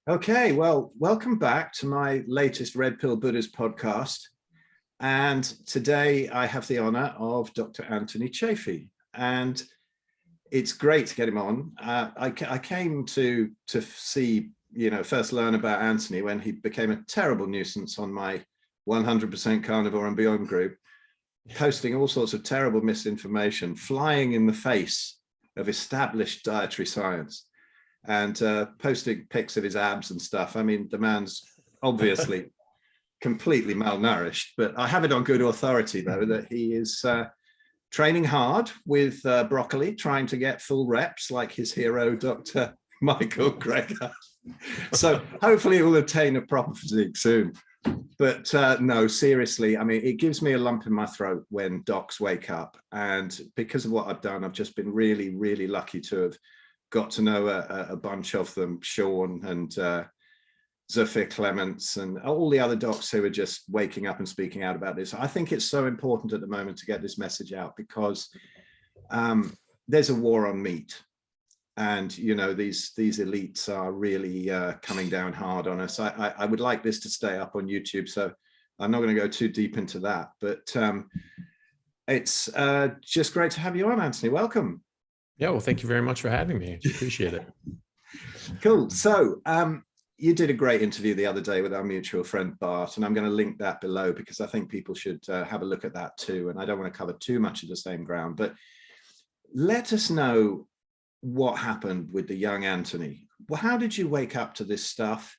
Okay, well, welcome back to my latest Red Pill Buddhist podcast. And today I have the honor of Dr. AnthonyChaffee. And it's great to get him on. I came to see, first learn about Anthony when he became a terrible nuisance on my 100% Carnivore and Beyond group, posting all sorts of terrible misinformation, flying in the face of established dietary science, and posting pics of his abs and stuff. I mean, the man's obviously completely malnourished, but I have it on good authority, though, that he is training hard with broccoli, trying to get full reps like his hero, Dr. Michael Greger. So hopefully he will attain a proper physique soon. But no, seriously, I mean, it gives me a lump in my throat when docs wake up. And because of what I've done, I've just been really, really lucky to have got to know a bunch of them, Sean and Zafir Clements and all the other docs who are just waking up and speaking out about this. I think it's so important at the moment to get this message out because there's a war on meat. And, these elites are really coming down hard on us. I would like this to stay up on YouTube, so I'm not going to go too deep into that. But it's just great to have you on, Anthony. Welcome. Yeah, well, thank you very much for having me. I appreciate it. Cool. So you did a great interview the other day with our mutual friend, Bart, and I'm going to link that below because I think people should have a look at that too. And I don't want to cover too much of the same ground, but let us know what happened with the young Anthony. Well, how did you wake up to this stuff?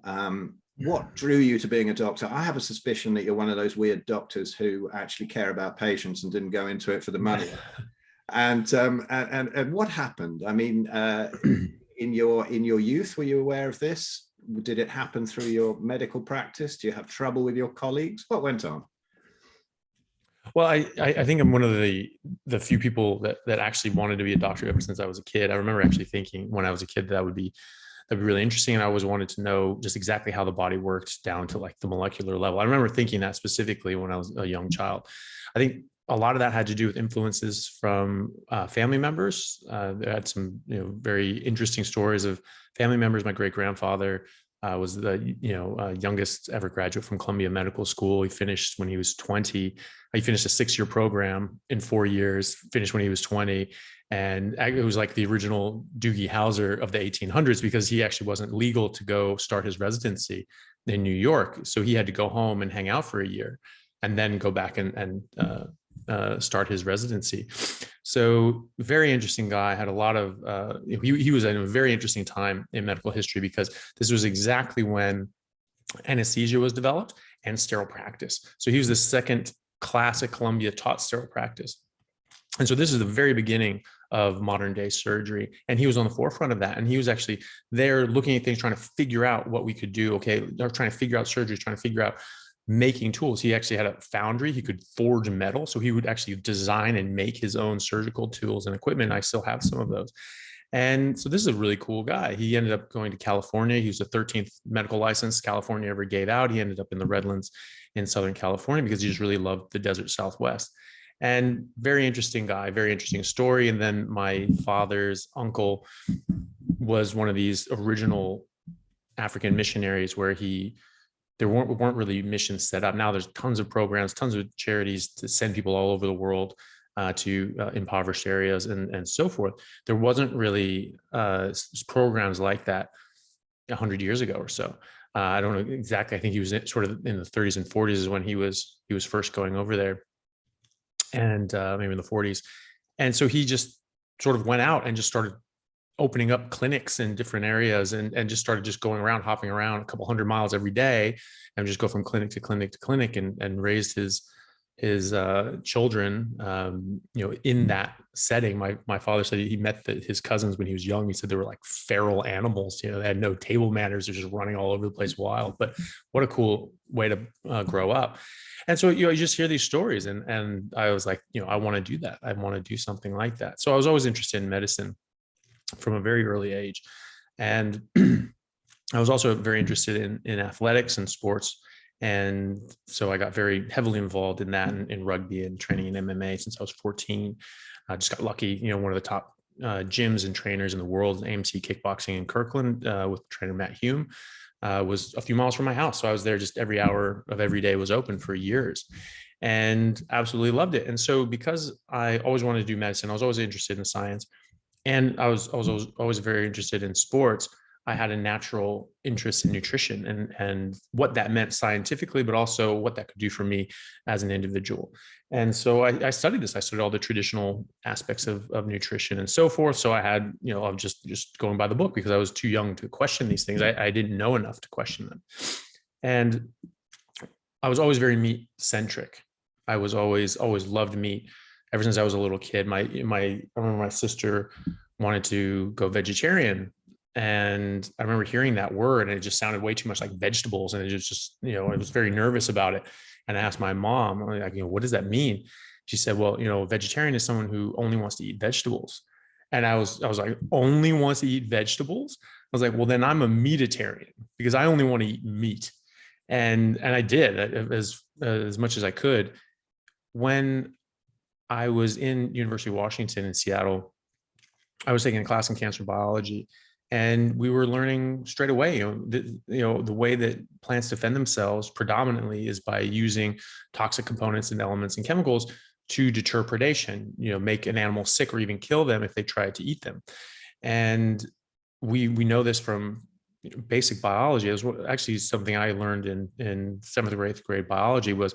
What drew you to being a doctor? I have a suspicion that you're one of those weird doctors who actually care about patients and didn't go into it for the money. And what happened? I mean, in your youth, were you aware of this? Did it happen through your medical practice? Do you have trouble with your colleagues? What went on? Well, I think I'm one of the few people that actually wanted to be a doctor ever since I was a kid. I remember actually thinking when I was a kid that'd be really interesting. And I always wanted to know just exactly how the body worked down to like the molecular level. I remember thinking that specifically when I was a young child. I think a lot of that had to do with influences from family members. They had some, very interesting stories of family members. My great grandfather was the, youngest ever graduate from Columbia Medical School. He finished when he was 20. He finished a 6-year program in 4 years, finished when he was 20. And it was like the original Doogie Howser of the 1800s because he actually wasn't legal to go start his residency in New York. So he had to go home and hang out for a year and then go back and start his residency. So very interesting guy, had a lot of, he was in a very interesting time in medical history because this was exactly when anesthesia was developed and sterile practice. So he was the second class at Columbia taught sterile practice. And so this is the very beginning of modern day surgery. And he was on the forefront of that. And he was actually there looking at things, trying to figure out what we could do. Okay, they're trying to figure out surgery, trying to figure out making tools. He actually had a foundry. He could forge metal. So he would actually design and make his own surgical tools and equipment. I still have some of those. And so this is a really cool guy. He ended up going to California. He was the 13th medical license California ever gave out. He ended up in the Redlands in Southern California because he just really loved the desert Southwest. And very interesting guy, very interesting story. And then my father's uncle was one of these original African missionaries where there weren't really missions set up. Now there's tons of programs, tons of charities to send people all over the world to impoverished areas and so forth. There wasn't really programs like that 100 years ago or so. I don't know exactly. I think he was sort of in the 30s and 40s is when he was first going over there, and maybe in the 40s. And so he just sort of went out and just started opening up clinics in different areas and just started just going around, hopping around a couple 100 miles every day and just go from clinic to clinic to clinic and raised his children, in that setting. My father said he met his cousins when he was young. He said they were like feral animals. They had no table manners. They're just running all over the place wild. But what a cool way to grow up. And so, you just hear these stories and I was like, I want to do that. I want to do something like that. So I was always interested in medicine from a very early age. And I was also very interested in athletics and sports. And so I got very heavily involved in that in rugby and training in MMA since I was 14. I just got lucky, one of the top gyms and trainers in the world, AMC Kickboxing in Kirkland with trainer Matt Hume, was a few miles from my house. So I was there just every hour of every day was open for years and absolutely loved it. And so because I always wanted to do medicine, I was always interested in science, and I was always very interested in sports. I had a natural interest in nutrition and what that meant scientifically, but also what that could do for me as an individual. And so I studied this. I studied all the traditional aspects of nutrition and so forth. So I had, I'm just going by the book because I was too young to question these things. I didn't know enough to question them. And I was always very meat centric. I was always loved meat ever since I was a little kid. I remember my sister wanted to go vegetarian. And I remember hearing that word, and it just sounded way too much like vegetables. And it just, I was very nervous about it. And I asked my mom, like, what does that mean? She said, well, vegetarian is someone who only wants to eat vegetables. And I was like, only wants to eat vegetables? I was like, well, then I'm a meatitarian because I only want to eat meat. And I did as much as I could. When I was in University of Washington in Seattle, I was taking a class in cancer biology. And we were learning straight away, the way that plants defend themselves predominantly is by using toxic components and elements and chemicals to deter predation, make an animal sick or even kill them if they try to eat them. And we know this from basic biology. It was actually something I learned in 7th or 8th grade biology was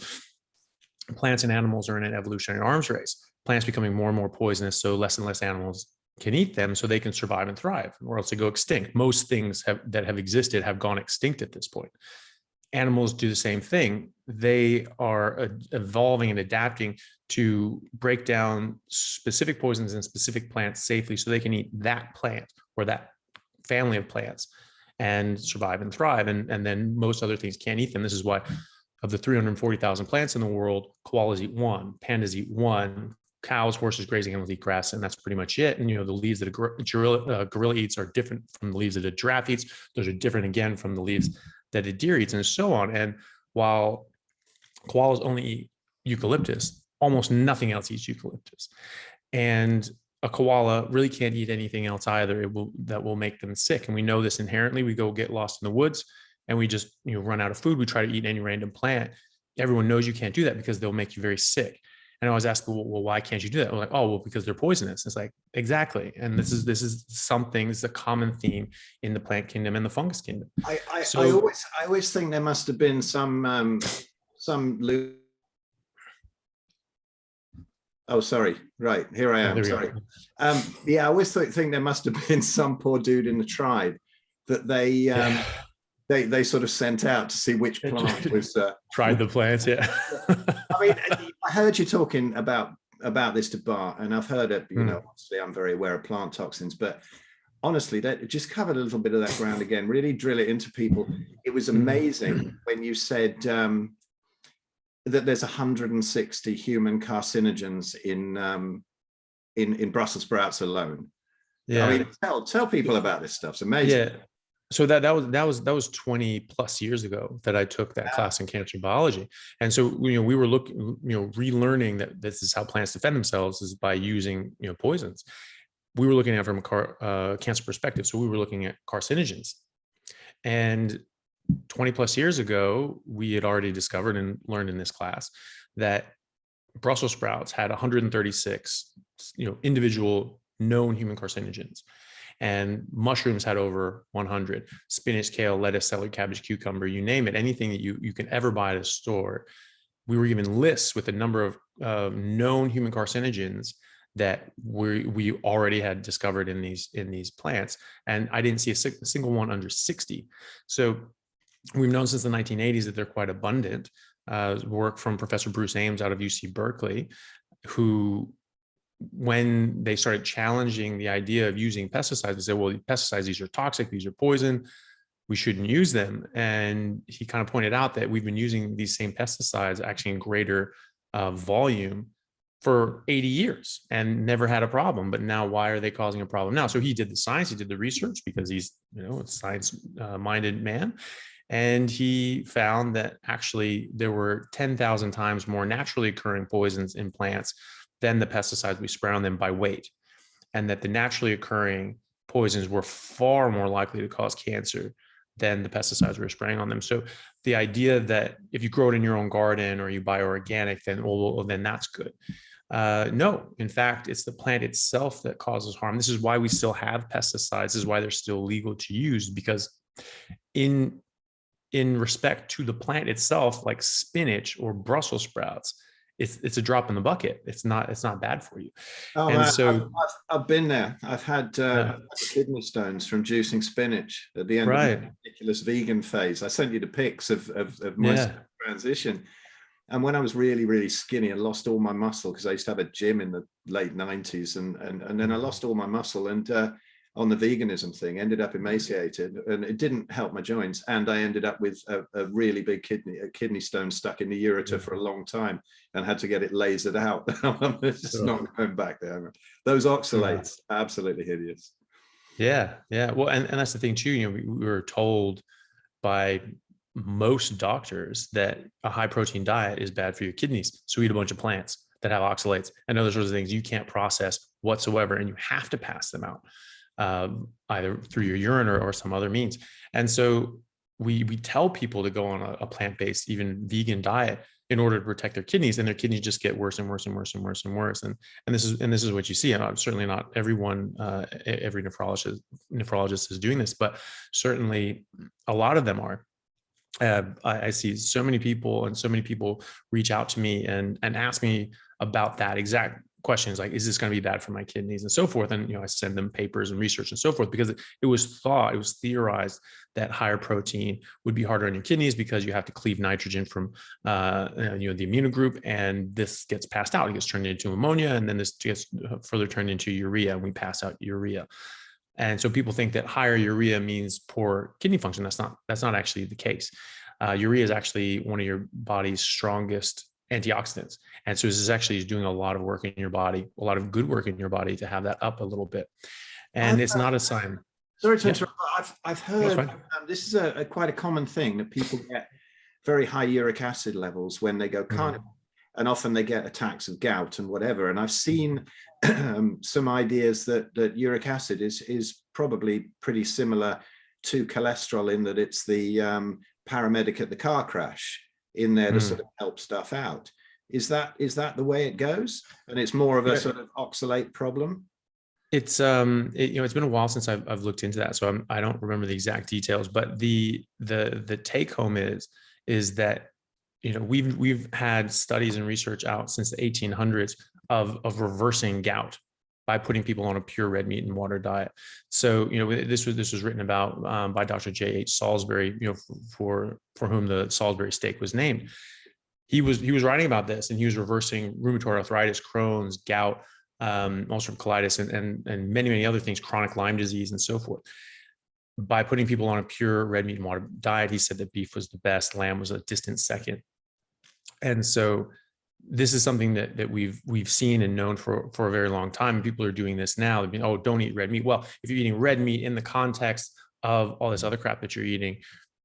plants and animals are in an evolutionary arms race. Plants becoming more and more poisonous, so less and less animals can eat them so they can survive and thrive, or else they go extinct. Most things that have existed have gone extinct at this point. Animals do the same thing. They are evolving and adapting to break down specific poisons in specific plants safely so they can eat that plant or that family of plants and survive and thrive. And then most other things can't eat them. This is why of the 340,000 plants in the world, koalas eat one, pandas eat one, cows, horses, grazing animals eat grass, and that's pretty much it. And the leaves that a gorilla eats are different from the leaves that a giraffe eats. Those are different again from the leaves that a deer eats, and so on. And while koalas only eat eucalyptus, almost nothing else eats eucalyptus. And a koala really can't eat anything else either. That will make them sick. And we know this inherently. We go get lost in the woods and we just run out of food. We try to eat any random plant. Everyone knows you can't do that because they'll make you very sick. And I was asked, well, why can't you do that? I'm like, oh, well, because they're poisonous. It's like, exactly. And this is something, it's a common theme in the plant kingdom and the fungus kingdom. I always think there must have been some oh, sorry. Right. Here I am. Sorry. I always think there must have been some poor dude in the tribe that they sort of sent out to see which plant was tried the plants. Yeah. I mean, I heard you talking about this to Bart, and I've heard it, obviously I'm very aware of plant toxins, but honestly, that just covered a little bit of that ground again, really drill it into people. It was amazing when you said that there's 160 human carcinogens in Brussels sprouts alone. Yeah. I mean, tell people about this stuff. It's amazing. Yeah. So that was 20 plus years ago that I took that class in cancer biology. And so, we were looking, relearning that this is how plants defend themselves is by using, poisons. We were looking at it from a cancer perspective. So we were looking at carcinogens, and 20 plus years ago, we had already discovered and learned in this class that Brussels sprouts had 136, individual known human carcinogens. And mushrooms had over 100. Spinach, kale, lettuce, celery, cabbage, cucumber, you name it, anything that you can ever buy at a store. We were given lists with a number of known human carcinogens that we already had discovered in these plants. And I didn't see a single one under 60. So we've known since the 1980s that they're quite abundant. Work from Professor Bruce Ames out of UC Berkeley, who, when they started challenging the idea of using pesticides, they said, well, pesticides, these are toxic, these are poison, we shouldn't use them. And he kind of pointed out that we've been using these same pesticides actually in greater volume for 80 years and never had a problem. But now why are they causing a problem now? So he did the science, he did the research because he's, a science-minded man. And he found that actually there were 10,000 times more naturally occurring poisons in plants than the pesticides we spray on them by weight. and that the naturally occurring poisons were far more likely to cause cancer than the pesticides we were spraying on them. So the idea that if you grow it in your own garden or you buy organic, then, well, then that's good. No, in fact, it's the plant itself that causes harm. This is why we still have pesticides. This is why they're still legal to use, because in respect to the plant itself, like spinach or Brussels sprouts, it's a drop in the bucket. It's not bad for you. Oh And man, so I've been there. I've had kidney stones from juicing spinach at the end of my ridiculous vegan phase. I sent you the pics of my transition. And when I was really, really skinny and lost all my muscle, because I used to have a gym in the late 90s, and then I lost all my muscle, and on the veganism thing, ended up emaciated, and it didn't help my joints. And I ended up with a really big kidney stone stuck in the ureter for a long time, and had to get it lasered out. I'm just not going back there. Those oxalates, absolutely hideous. Yeah. Well, and that's the thing too. You know, we were told by most doctors that a high protein diet is bad for your kidneys. So eat a bunch of plants that have oxalates and other sorts of things you can't process whatsoever, and you have to pass them out either through your urine or some other means. And so we tell people to go on a plant-based, even vegan diet in order to protect their kidneys, and their kidneys just get worse and worse and worse and worse and worse. And this is what you see. And certainly not everyone, every nephrologist is doing this, but certainly a lot of them are. I see so many people, and so many people reach out to me and ask me about that exact questions, like, is this going to be bad for my kidneys and so forth? And, you know, I send them papers and research and so forth, because it was theorized that higher protein would be harder on your kidneys because you have to cleave nitrogen from, the amino group, and this gets passed out. It gets turned into ammonia, and then this gets further turned into urea, and we pass out urea. And so people think that higher urea means poor kidney function. That's not actually the case. Urea is actually one of your body's strongest antioxidants. And so this is actually doing a lot of work in your body, a lot of good work in your body to have that up a little bit. And it's not a sign. Sorry to interrupt. I've heard this is a quite a common thing, that people get very high uric acid levels when they go carnivore. And often they get attacks of gout and whatever. And I've seen some ideas that uric acid is probably pretty similar to cholesterol, in that it's the paramedic at the car crash in there to sort of help stuff out. Is that the way it goes? And it's more of a sort of oxalate problem? It's it's been a while since I've looked into that, so I don't remember the exact details. But the take home is that, you know, we've had studies and research out since the 1800s of reversing gout by putting people on a pure red meat and water diet. So, you know, this was written about by Dr. J.H. Salisbury, you know, for whom the Salisbury steak was named. He was writing about this, and he was reversing rheumatoid arthritis, Crohn's, gout, ulcerative colitis, and many, many other things, chronic Lyme disease, and so forth, by putting people on a pure red meat and water diet. He said that beef was the best, lamb was a distant second. And so this is something that we've seen and known for a very long time. People are doing this now. They've been, oh, don't eat red meat. Well, if you're eating red meat in the context of all this other crap that you're eating,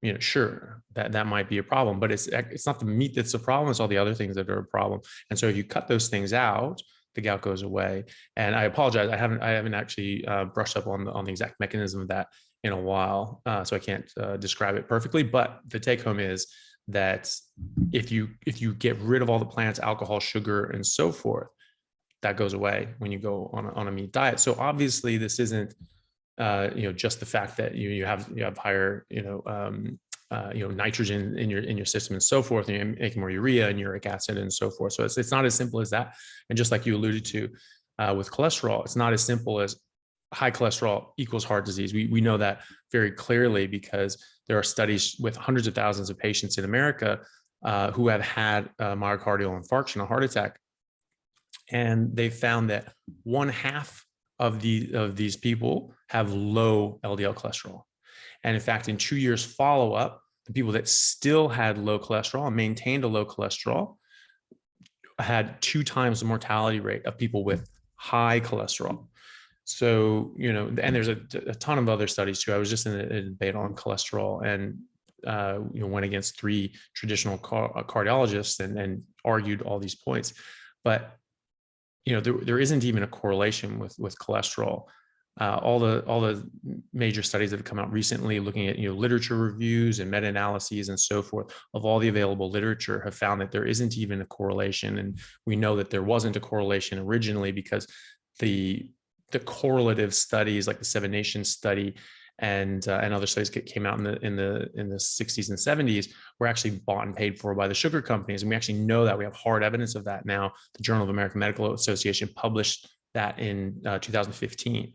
you know, sure, that might be a problem, but it's not the meat that's the problem. It's all the other things that are a problem. And so if you cut those things out, the gout goes away. And I apologize, I haven't actually brushed up on the exact mechanism of that in a while, so I can't describe it perfectly. But the take home is that if you get rid of all the plants, alcohol, sugar, and so forth, that goes away when you go on a meat diet. So obviously, this isn't just the fact that you have higher nitrogen in your system and so forth, and you're making more urea and uric acid and so forth. So it's not as simple as that. And just like you alluded to with cholesterol, it's not as simple as high cholesterol equals heart disease. We know that very clearly, because there are studies with hundreds of thousands of patients in America who have had myocardial infarction, a heart attack, and they found that 1/2 of these people have low LDL cholesterol. And in fact, in 2 years follow-up, the people that still had low cholesterol and maintained a low cholesterol had 2 times the mortality rate of people with high cholesterol. So, you know, and there's a ton of other studies too. I was just in a debate on cholesterol, and went against 3 traditional cardiologists and argued all these points. But there isn't even a correlation with cholesterol. All the major studies that have come out recently looking at literature reviews and meta-analyses and so forth of all the available literature have found that there isn't even a correlation. And we know that there wasn't a correlation originally because the correlative studies like the Seven Nations study and other studies that came out in the 60s and 70s were actually bought and paid for by the sugar companies. And we actually know that. We have hard evidence of that now. The Journal of American Medical Association published that in 2015.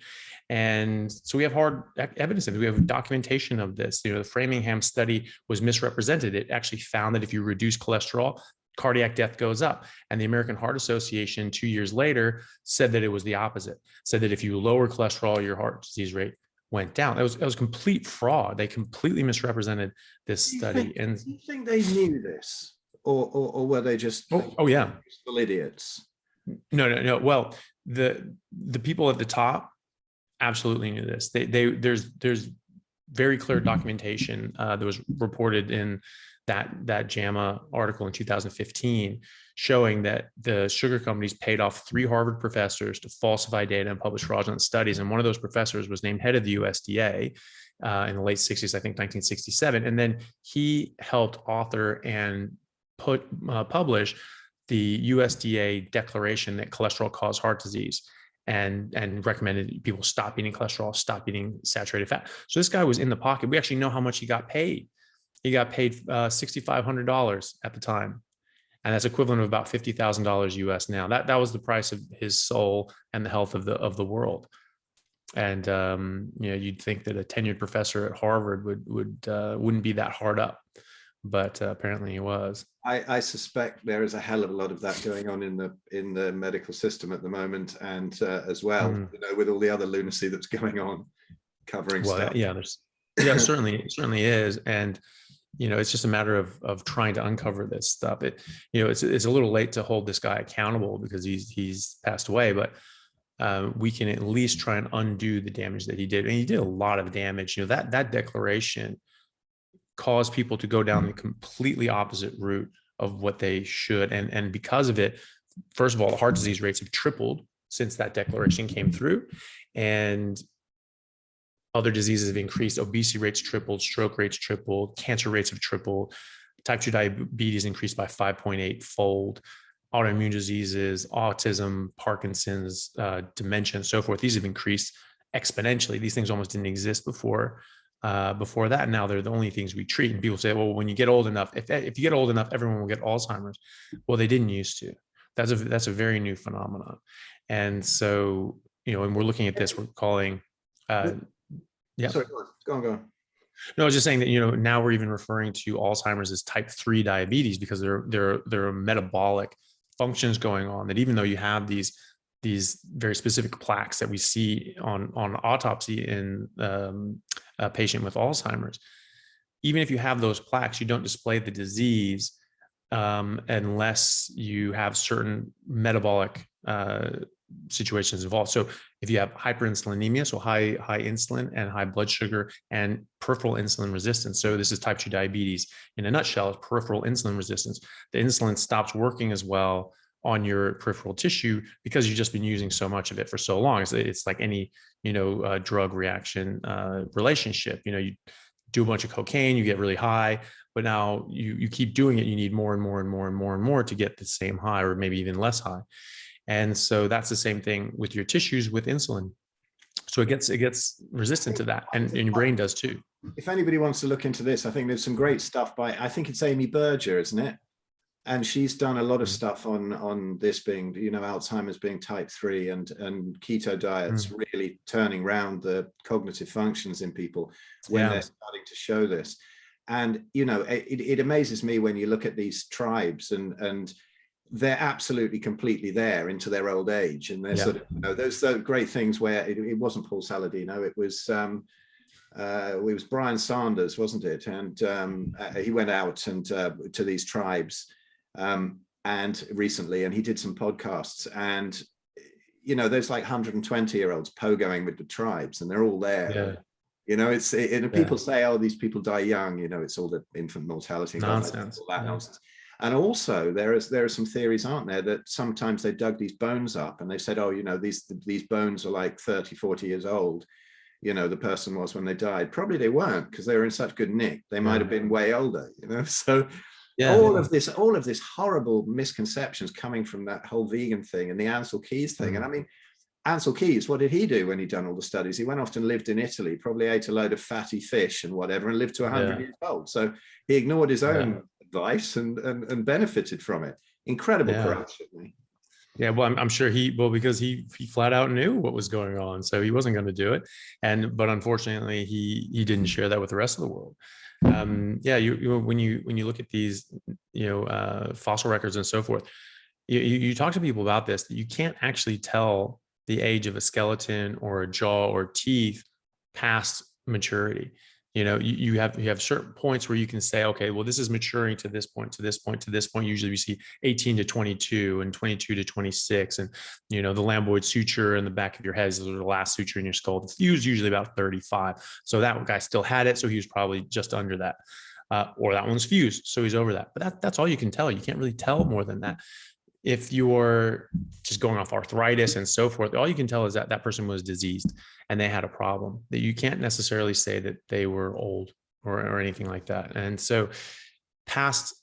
And so we have hard evidence of it. We have documentation of this. The Framingham study was misrepresented. It actually found that if you reduce cholesterol, cardiac death goes up. And the American Heart Association 2 years later said that it was the opposite, said that if you lower cholesterol, your heart disease rate went down. It was complete fraud. They completely misrepresented this study. Do you think they knew this, or were they just useful idiots? No. Well, the people at the top absolutely knew this. There's very clear documentation that was reported in that JAMA article in 2015 showing that the sugar companies paid off 3 Harvard professors to falsify data and publish fraudulent studies. And one of those professors was named head of the USDA in the late 60s, I think 1967. And then he helped author and publish the USDA declaration that cholesterol caused heart disease and recommended people stop eating cholesterol, stop eating saturated fat. So this guy was in the pocket. We actually know how much he got paid. He got paid $6,500 at the time. And that's equivalent of about $50,000 US now. That was the price of his soul and the health of the world. And you'd think that a tenured professor at Harvard wouldn't be that hard up, but apparently he was. I suspect there is a hell of a lot of that going on in the medical system at the moment, and as well, with all the other lunacy that's going on, covering stuff. Yeah, certainly is, and it's just a matter of trying to uncover this stuff. It's a little late to hold this guy accountable because he's passed away, but we can at least try and undo the damage that he did. And he did a lot of damage. That declaration caused people to go down the completely opposite route of what they should. And because of it, first of all, the heart disease rates have tripled since that declaration came through. And other diseases have increased. Obesity rates tripled, stroke rates tripled, cancer rates have tripled, type 2 diabetes increased by 5.8 fold, autoimmune diseases, autism, Parkinson's, dementia, and so forth. These have increased exponentially. These things almost didn't exist before that. Now they're the only things we treat. And people say, well, when you get old enough, if you get old enough, everyone will get Alzheimer's. Well, they didn't used to. That's a very new phenomenon. And so, and we're looking at this, we're calling, yeah. Sorry, go on. No, I was just saying that, now we're even referring to Alzheimer's as type 3 diabetes because there are metabolic functions going on that even though you have these very specific plaques that we see on autopsy in a patient with Alzheimer's, even if you have those plaques, you don't display the disease unless you have certain metabolic situations involved. So if you have hyperinsulinemia, so high insulin and high blood sugar and peripheral insulin resistance. So this is type 2 diabetes in a nutshell, is peripheral insulin resistance. The insulin stops working as well on your peripheral tissue because you've just been using so much of it for so long. It's like any, drug reaction relationship. You do a bunch of cocaine, you get really high, but now you keep doing it. You need more and more and more and more and more to get the same high or maybe even less high. And so that's the same thing with your tissues with insulin. So it gets resistant to that, and your brain does too. If anybody wants to look into this, I think there's some great stuff by, I think it's Amy Berger, isn't it? And she's done a lot of stuff on this being, Alzheimer's being type 3 and keto diets really turning around the cognitive functions in people when they're starting to show this. And, it amazes me when you look at these tribes and they're absolutely completely there into their old age. And they're sort of, those great things where it wasn't Paul Saladino, it was Brian Sanders, wasn't it? And he went out and to these tribes and recently, and he did some podcasts, and there's like 120-year-olds pogoing with the tribes, and they're all there. People say, oh, these people die young, it's all the infant mortality nonsense. All that nonsense. And also there are some theories, aren't there, that sometimes they dug these bones up and they said, oh, you know, these bones are like 30, 40 years old. You know, the person was when they died. Probably they weren't, because they were in such good nick. They might have been way older, you know. So all of this horrible misconceptions coming from that whole vegan thing and the Ansel Keys thing. And I mean, Ansel Keys, what did he do when he'd done all the studies? He went off and lived in Italy, probably ate a load of fatty fish and whatever, and lived to 100 years old. So he ignored his own advice and benefited from it. Incredible corruption. Yeah, well, I'm sure because he flat out knew what was going on, so he wasn't going to do it. But unfortunately, he didn't share that with the rest of the world. When you look at these, fossil records and so forth, you talk to people about this, that you can't actually tell the age of a skeleton or a jaw or teeth past maturity. You have certain points where you can say, okay, well, this is maturing to this point, to this point, to this point. Usually we see 18 to 22 and 22 to 26. And, the lambdoid suture in the back of your head is the last suture in your skull. It's usually about 35. So that guy still had it. So he was probably just under that. Or that one's fused. So he's over that. But that's all you can tell. You can't really tell more than that. If you're just going off arthritis and so forth, all you can tell is that that person was diseased and they had a problem. That you can't necessarily say that they were old or anything like that. And so past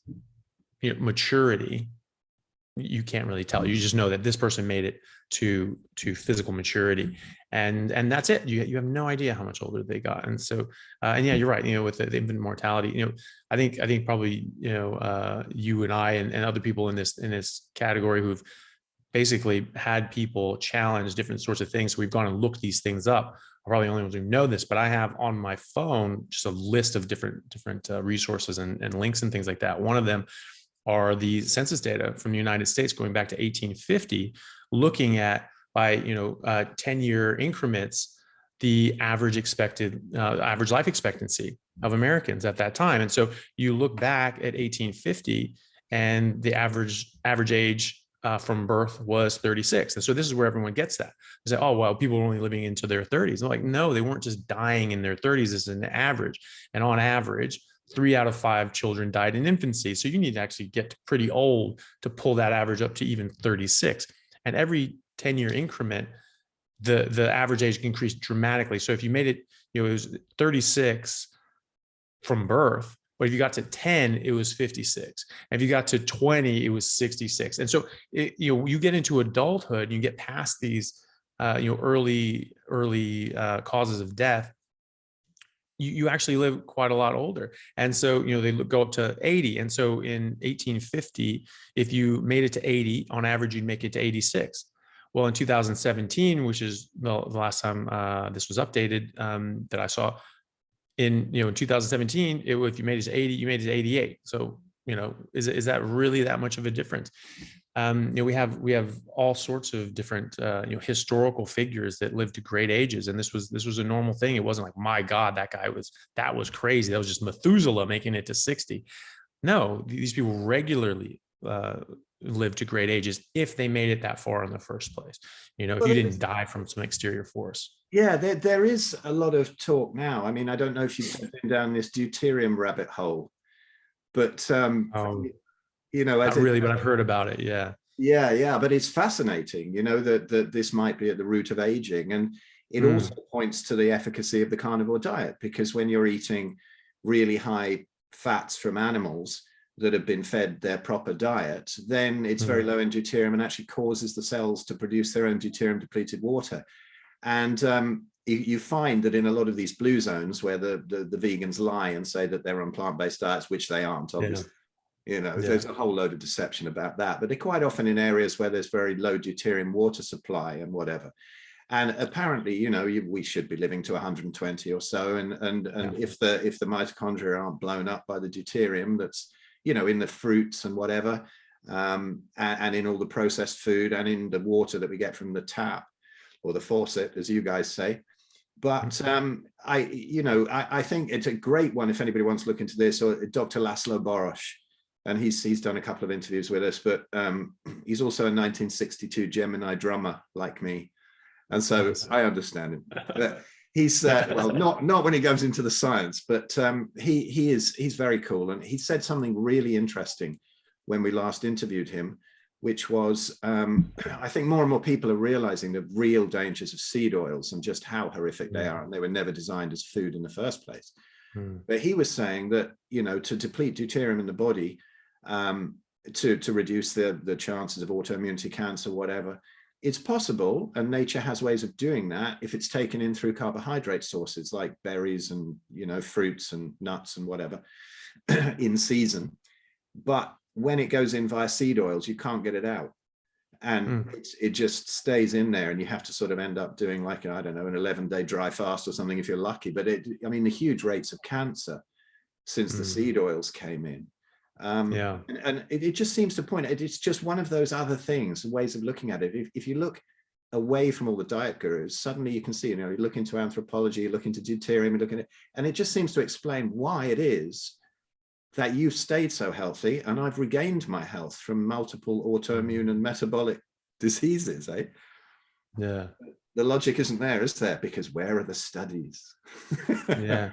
maturity, you can't really tell. You just know that this person made it to physical maturity, and that's it. You have no idea how much older they got. And so and yeah, you're right. With the infant mortality, I think probably you and I and other people in this category who've basically had people challenge different sorts of things. So we've gone and looked these things up. I'm probably the only ones who know this, but I have on my phone just a list of different resources and links and things like that. One of them are the census data from the United States going back to 1850, looking at by 10-year increments the average life expectancy of Americans at that time. And so you look back at 1850, and the average age from birth was 36. And so this is where everyone gets that. They say, oh, well, people are only living into their 30s. They're like, no, they weren't just dying in their 30s. This is an average. And on average, 3 out of 5 children died in infancy. So you need to actually get pretty old to pull that average up to even 36. And every 10-year increment, the average age increased dramatically. So if you made it, it was 36 from birth, but if you got to 10, it was 56. And if you got to 20, it was 66. And so you get into adulthood, you get past these early causes of death. You actually live quite a lot older. And so, they go up to 80. And so in 1850, if you made it to 80, on average, you'd make it to 86. Well, in 2017, which is the last time this was updated that I saw, in 2017, if you made it to 80, you made it to 88. So, is that really that much of a difference? We have all sorts of different historical figures that lived to great ages, and this was a normal thing. It wasn't like, my God, that was crazy. That was just Methuselah making it to 60. No, these people regularly lived to great ages if they made it that far in the first place. If you didn't die from some exterior force. Yeah, there is a lot of talk now. I mean, I don't know if you've been down this deuterium rabbit hole, but not really, but I've heard about it. Yeah, but it's fascinating, that this might be at the root of aging. And it also points to the efficacy of the carnivore diet, because when you're eating really high fats from animals that have been fed their proper diet, then it's very low in deuterium and actually causes the cells to produce their own deuterium depleted water. And you find that in a lot of these blue zones where the vegans lie and say that they're on plant-based diets, which they aren't, obviously. There's a whole load of deception about that, but they're quite often in areas where there's very low deuterium water supply and whatever. And apparently, we should be living to 120 or so. And if the mitochondria aren't blown up by the deuterium that's, in the fruits and whatever, and in all the processed food and in the water that we get from the tap or the faucet, as you guys say. But I think it's a great one if anybody wants to look into this, or Dr. Laszlo Boros. And he's done a couple of interviews with us, but he's also a 1962 Gemini drummer like me. And so I understand him. He's well, not when he goes into the science, but he's very cool. And he said something really interesting when we last interviewed him, which was, I think more and more people are realizing the real dangers of seed oils and just how horrific they are. And they were never designed as food in the first place. But he was saying that, you know, to deplete deuterium in the body, to reduce the chances of autoimmunity, cancer, whatever, it's possible, and nature has ways of doing that if it's taken in through carbohydrate sources like berries and, you know, fruits and nuts and whatever in season. But when it goes in via seed oils, you can't get it out, and it just stays in there, and you have to sort of end up doing like, I don't know, an 11-day dry fast or something if you're lucky. But I mean, the huge rates of cancer since the seed oils came in. And it just seems to point, it's just one of those other things, ways of looking at it. If you look away from all the diet gurus, suddenly you can see, you know, you look into anthropology, you look into deuterium, you look at it, and it just seems to explain why it is that you've stayed so healthy and I've regained my health from multiple autoimmune and metabolic diseases, eh? Yeah. The logic isn't there, is there? Because where are the studies? Yeah.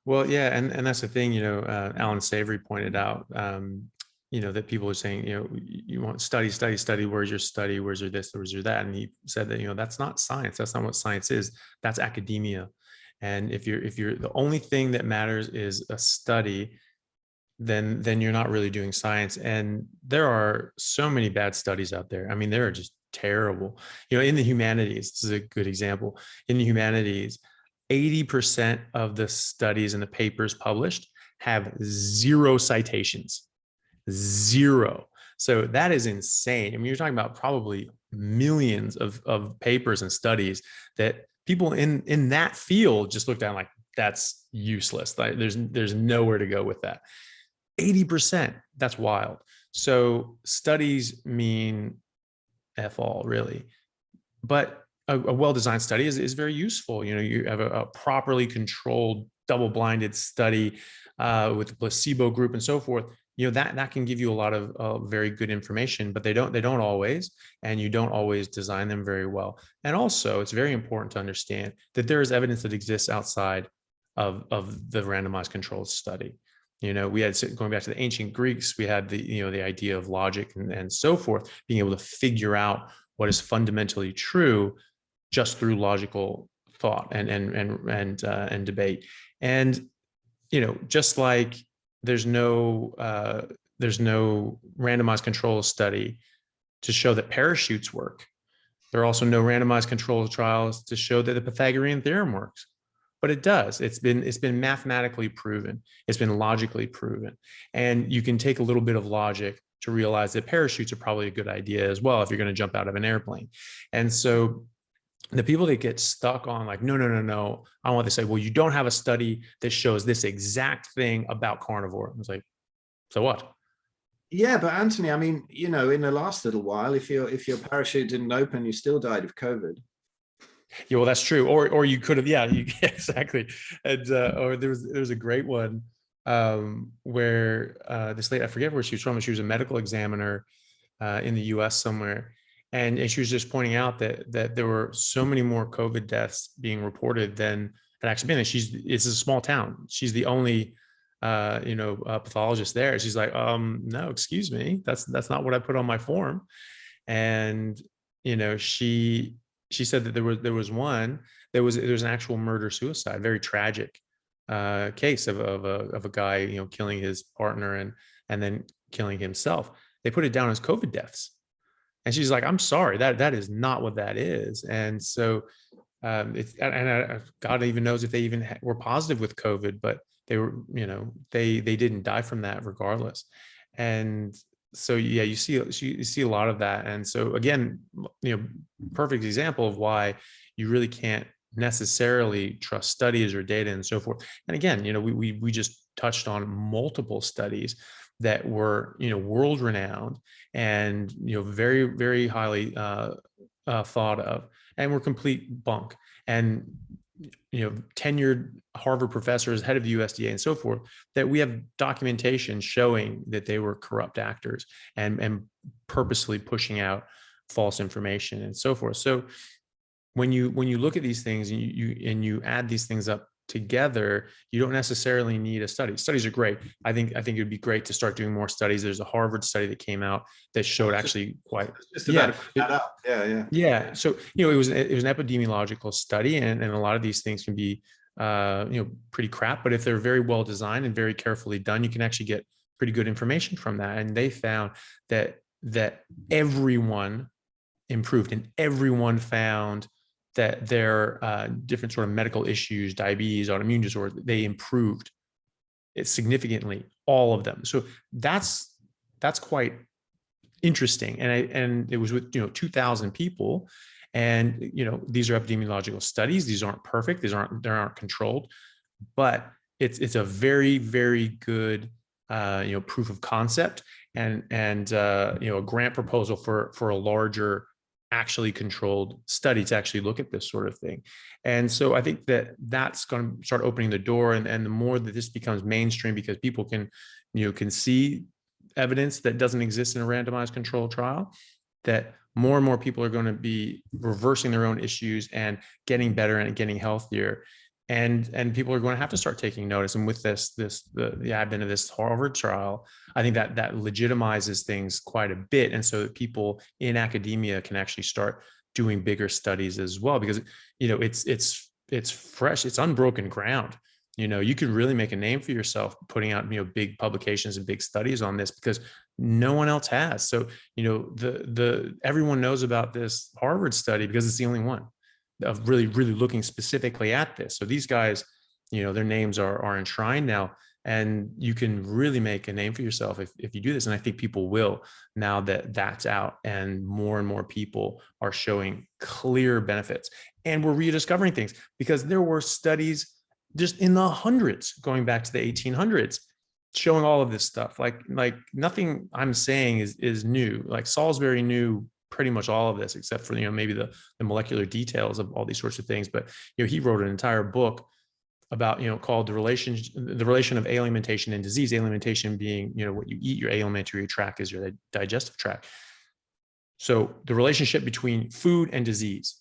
Well, yeah, and that's the thing, you know, Alan Savory pointed out, you know, that people are saying, you know, you want study, where's your study, where's your this, where's your that? And he said that, you know, that's not science. That's not what science is. That's academia. And if you're the only thing that matters is a study, then you're not really doing science. And there are so many bad studies out there. I mean, they are just terrible. You know, in the humanities, this is a good example. In the humanities, 80% of the studies and the papers published have 0 citations, 0. So that is insane. I mean, you're talking about probably millions of papers and studies that people in that field just looked at like, that's useless. Like, there's nowhere to go with that. 80%, that's wild. So studies mean F all, really. But a well-designed study is very useful. You know, you have a properly controlled, double-blinded study with the placebo group and so forth. You know, that can give you a lot of very good information, but they don't always, and you don't always design them very well. And also, it's very important to understand that there is evidence that exists outside of the randomized controlled study. You know, we had, going back to the ancient Greeks, we had the idea of logic and so forth, being able to figure out what is fundamentally true just through logical thought and debate. And, you know, just like there's no randomized control study to show that parachutes work, there are also no randomized control trials to show that the Pythagorean theorem works. But it does. It's been mathematically proven. It's been logically proven. And you can take a little bit of logic to realize that parachutes are probably a good idea as well if you're going to jump out of an airplane. And so the people that get stuck on like, no, I want to say, well, you don't have a study that shows this exact thing about carnivore. It's like, so what? Yeah, but Anthony, I mean, you know, in the last little while, if your parachute didn't open, you still died of COVID. Yeah, well, that's true. Or you could have, exactly. And or there was a great one where this lady, I forget where she was from. She was a medical examiner in the U.S. somewhere, and she was just pointing out that there were so many more COVID deaths being reported than had actually been. And it's a small town. She's the only pathologist there. She's like, no, excuse me, that's not what I put on my form. And you know, she said that there was an actual murder suicide, very tragic case of a guy, you know, killing his partner and then killing himself. They put it down as COVID deaths. And she's like, I'm sorry, that is not what that is. And so God even knows if they even were positive with COVID, but they were, you know, they didn't die from that regardless. And so, yeah, you see a lot of that. And so again, you know, perfect example of why you really can't necessarily trust studies or data and so forth. And again, you know, we just touched on multiple studies that were, you know, world renowned and, you know, very, very highly thought of, and were complete bunk. And, you know, tenured Harvard professors, head of the USDA and so forth, that we have documentation showing that they were corrupt actors and purposely pushing out false information and so forth. So when you look at these things and you add these things up together, you don't necessarily need a study. Studies are great. I think it would be great to start doing more studies. There's a Harvard study that came out that showed actually quite, just about to bring that up. Yeah. So, it was an epidemiological study, and a lot of these things can be, pretty crap, but if they're very well designed and very carefully done, you can actually get pretty good information from that. And they found that everyone improved, and everyone found that their different sort of medical issues, diabetes, autoimmune disorder, they improved it significantly, all of them. So that's quite interesting. And it was with 2,000 people, and these are epidemiological studies. These aren't perfect. They aren't controlled, but it's a very, very good proof of concept, and a grant proposal for a larger, actually controlled study to actually look at this sort of thing. And so I think that's going to start opening the door, and the more that this becomes mainstream, because people can see evidence that doesn't exist in a randomized controlled trial, that more and more people are going to be reversing their own issues and getting better and getting healthier. And people are going to have to start taking notice. And with the advent of this Harvard trial, I think that legitimizes things quite a bit. And so that people in academia can actually start doing bigger studies as well, because it's fresh, it's unbroken ground. You could really make a name for yourself putting out big publications and big studies on this, because no one else has. So everyone knows about this Harvard study because it's the only one of really, really looking specifically at this. So these guys, their names are enshrined now, and you can really make a name for yourself if you do this. And I think people will, now that that's out and more people are showing clear benefits. And we're rediscovering things, because there were studies just in the hundreds going back to the 1800s showing all of this stuff. Like nothing I'm saying is new. Like Salisbury knew pretty much all of this, except for maybe the molecular details of all these sorts of things. But he wrote an entire book about called the relation of alimentation and disease. Alimentation being what you eat. Your alimentary tract is your digestive tract. So the relationship between food and disease.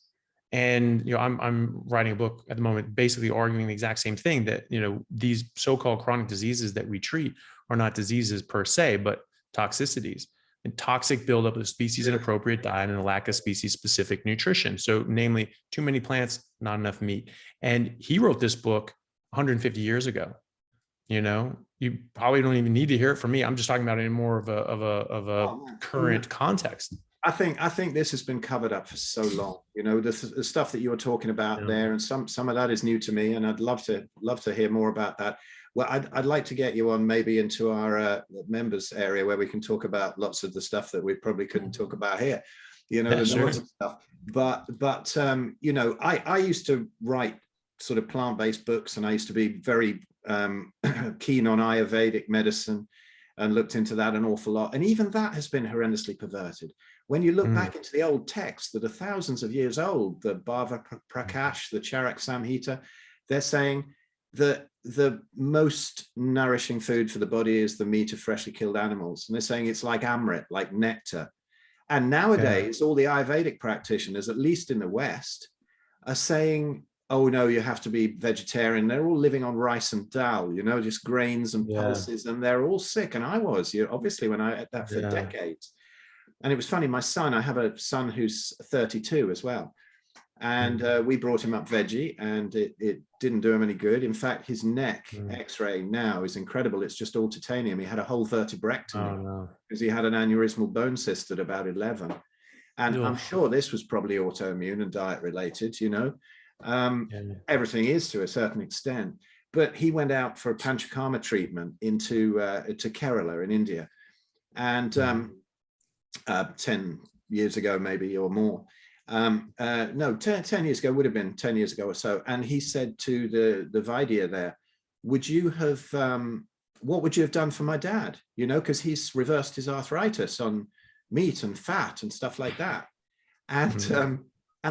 And I'm writing a book at the moment basically arguing the exact same thing, that these so-called chronic diseases that we treat are not diseases per se, but toxicities. And toxic buildup of species inappropriate diet and a lack of species specific nutrition. So namely, too many plants, not enough meat. And he wrote this book 150 years ago. You probably don't even need to hear it from me. I'm just talking about it in more of a current context. I think this has been covered up for so long. The stuff that you were talking about there, and some of that is new to me, and I'd love to hear more about that. Well, I'd like to get you on maybe into our members area, where we can talk about lots of the stuff that we probably couldn't talk about here. There's lots of stuff. But I used to write sort of plant-based books, and I used to be very keen on Ayurvedic medicine, and looked into that an awful lot. And even that has been horrendously perverted. When you look back into the old texts that are thousands of years old, the Bhava Prakash, the Charak Samhita, they're saying that the most nourishing food for the body is the meat of freshly killed animals. And they're saying it's like amrit, like nectar. And nowadays, all the Ayurvedic practitioners, at least in the West, are saying, oh no, you have to be vegetarian. They're all living on rice and dal, just grains and pulses, and they're all sick. And I was, obviously, when I ate that for decades. And it was funny, I have a son who's 32 as well. And we brought him up veggie, and it didn't do him any good. In fact, his neck x-ray now is incredible. It's just all titanium. He had a whole vertebrectomy because he had an aneurysmal bone cyst at about 11. And I'm sure this was probably autoimmune and diet related, everything is to a certain extent. But he went out for a panchakarma treatment to Kerala in India. And 10 years ago, maybe, or more. 10 years ago, would have been 10 years ago or so. And he said to the Vaidya there, what would you have done for my dad? Because he's reversed his arthritis on meat and fat and stuff like that. And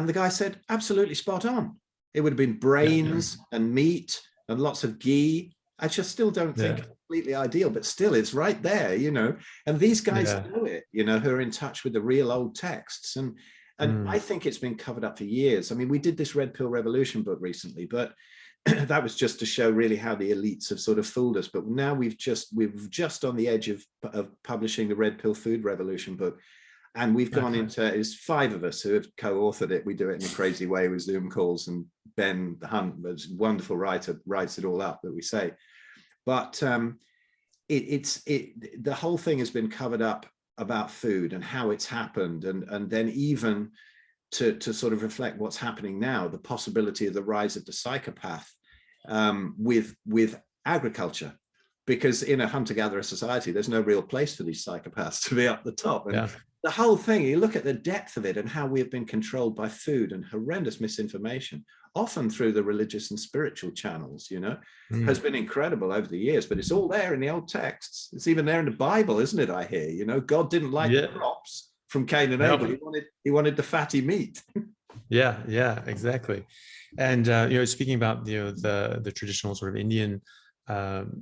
the guy said, absolutely spot on. It would have been brains and meat and lots of ghee. I just still don't think it's completely ideal, but still it's right there, And these guys know it, who are in touch with the real old texts. And I think it's been covered up for years. I mean, we did this Red Pill Revolution book recently, but that was just to show really how the elites have sort of fooled us. But now we're just on the edge of publishing the Red Pill Food Revolution book. And we've gone into, it's 5 of us who have co-authored it. We do it in a crazy way with Zoom calls, and Ben Hunt, a wonderful writer, writes it all up that we say. But the whole thing has been covered up about food and how it's happened, and then even to sort of reflect what's happening now, the possibility of the rise of the psychopath with agriculture. Because in a hunter-gatherer society, there's no real place for these psychopaths to be up the top. And the whole thing, you look at the depth of it and how we have been controlled by food and horrendous misinformation, often through the religious and spiritual channels, has been incredible over the years. But it's all there in the old texts. It's even there in the Bible, isn't it? I hear, God didn't like the crops from Cain and Abel. He wanted the fatty meat. Yeah, exactly. And speaking about the traditional sort of Indian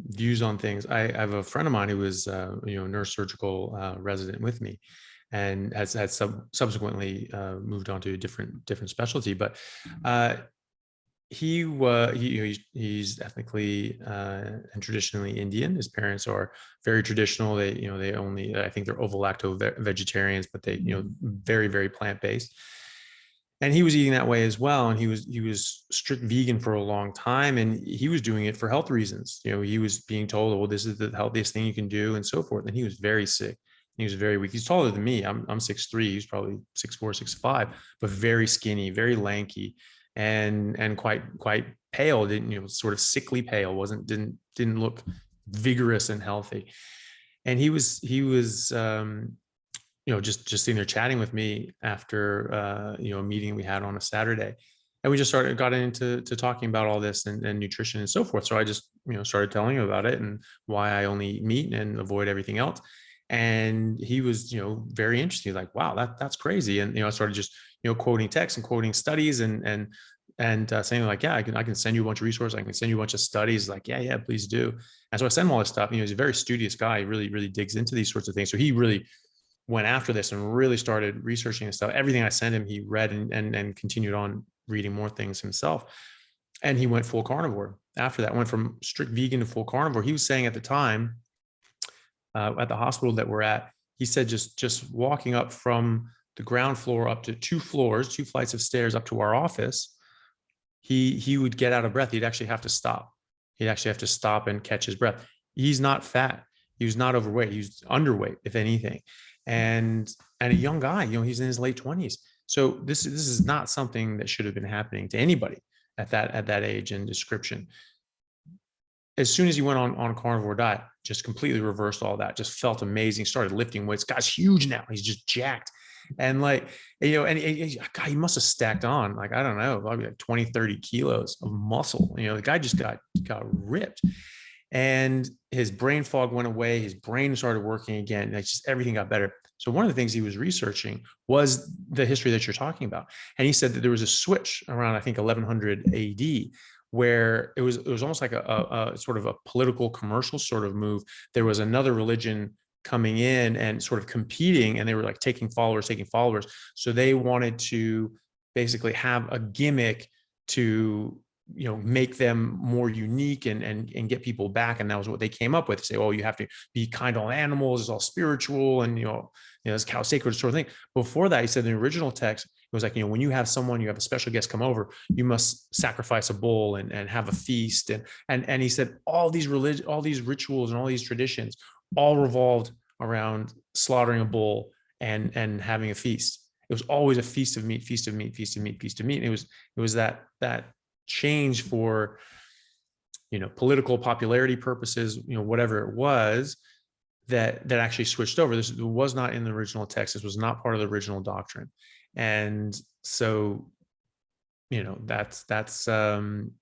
views on things, I have a friend of mine who was neurosurgical resident with me, and has subsequently moved on to a different specialty. But he's ethnically and traditionally Indian. His parents are very traditional. They only, I think they're ovo-lacto vegetarians, but they very, very plant-based. And he was eating that way as well. And he was strict vegan for a long time, and he was doing it for health reasons. He was being told, well, this is the healthiest thing you can do, and so forth. And he was very sick. He was very weak. He's taller than me. I'm 6'3". He's probably 6'4", 6'5", but very skinny, very lanky, and quite pale. Sort of sickly pale. Didn't look vigorous and healthy. And he was just sitting there chatting with me after a meeting we had on a Saturday, and we just got into talking about all this and nutrition and so forth. So I just started telling him about it and why I only eat meat and avoid everything else. And he was very interested. He's like, wow, that's crazy. And I started just quoting texts and quoting studies and saying like, yeah, I can send you a bunch of resources. I can send you a bunch of studies. Like, yeah, please do. And so I sent him all this stuff. He's a very studious guy. He really, really digs into these sorts of things. So he really went after this and really started researching and stuff. Everything I sent him, he read and continued on reading more things himself. And he went full carnivore after that, went from strict vegan to full carnivore. He was saying at the time, at the hospital that we're at, he said just walking up from the ground floor up to 2 flights of stairs up to our office, he would get out of breath. He'd actually have to stop. He'd actually have to stop and catch his breath. He's not fat. He was not overweight. He was underweight, if anything. And a young guy, he's in his late 20s. So this is not something that should have been happening to anybody at that age and description. As soon as he went on a carnivore diet, just completely reversed all that, just felt amazing, started lifting weights. Guy's huge now. He's just jacked. And God, he must have stacked on, I don't know, probably 20, 30 kilos of muscle. The guy just got ripped, and his brain fog went away. His brain started working again. Just everything got better. So one of the things he was researching was the history that you're talking about. And he said that there was a switch around, I think, 1100 AD, where it was almost like a sort of a political commercial sort of move. There was another religion coming in and sort of competing, and they were like taking followers. So they wanted to basically have a gimmick to make them more unique and get people back. And that was what they came up with. Say, oh, you have to be kind to all animals, it's all spiritual, and it's cow sacred sort of thing. Before that, he said in the original text, it was like, when you have a special guest come over, you must sacrifice a bull and have a feast. And he said all these rituals and all these traditions all revolved around slaughtering a bull and having a feast. It was always a feast of meat. And it was that change for political popularity purposes, whatever it was, that actually switched over. This was not in the original text. This was not part of the original doctrine. And so that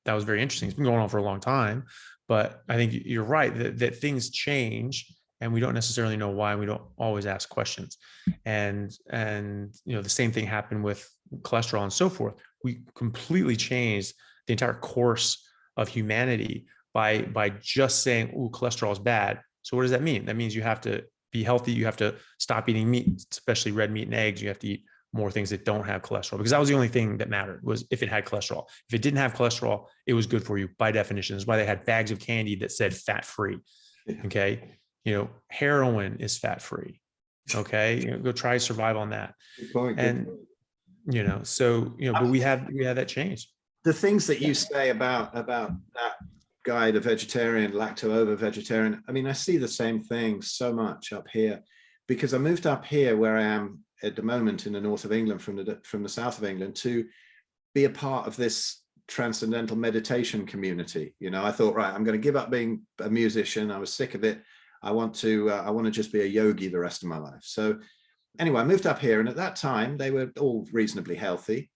was very interesting. It's been going on for a long time, but I think you're right that things change, and we don't necessarily know why. We don't always ask questions. And the same thing happened with cholesterol and so forth. We completely changed the entire course of humanity by just saying, oh, cholesterol is bad. So what does that mean? That means you have to be healthy. You have to stop eating meat, especially red meat and eggs. You have to eat more things that don't have cholesterol, because that was the only thing that mattered, was if it had cholesterol. If it didn't have cholesterol, it was good for you by definition. That's why they had bags of candy that said fat free. Okay. Heroin is fat free. Okay. Go try survive on that. And, but we had that change. The things that you say about that guy, the vegetarian, lacto-ovo vegetarian, I mean, I see the same thing so much up here, because I moved up here where I am at the moment in the north of England from the south of England to be a part of this transcendental meditation community. I thought, right, I'm going to give up being a musician. I was sick of it. I want to just be a yogi the rest of my life. So anyway, I moved up here, and at that time they were all reasonably healthy,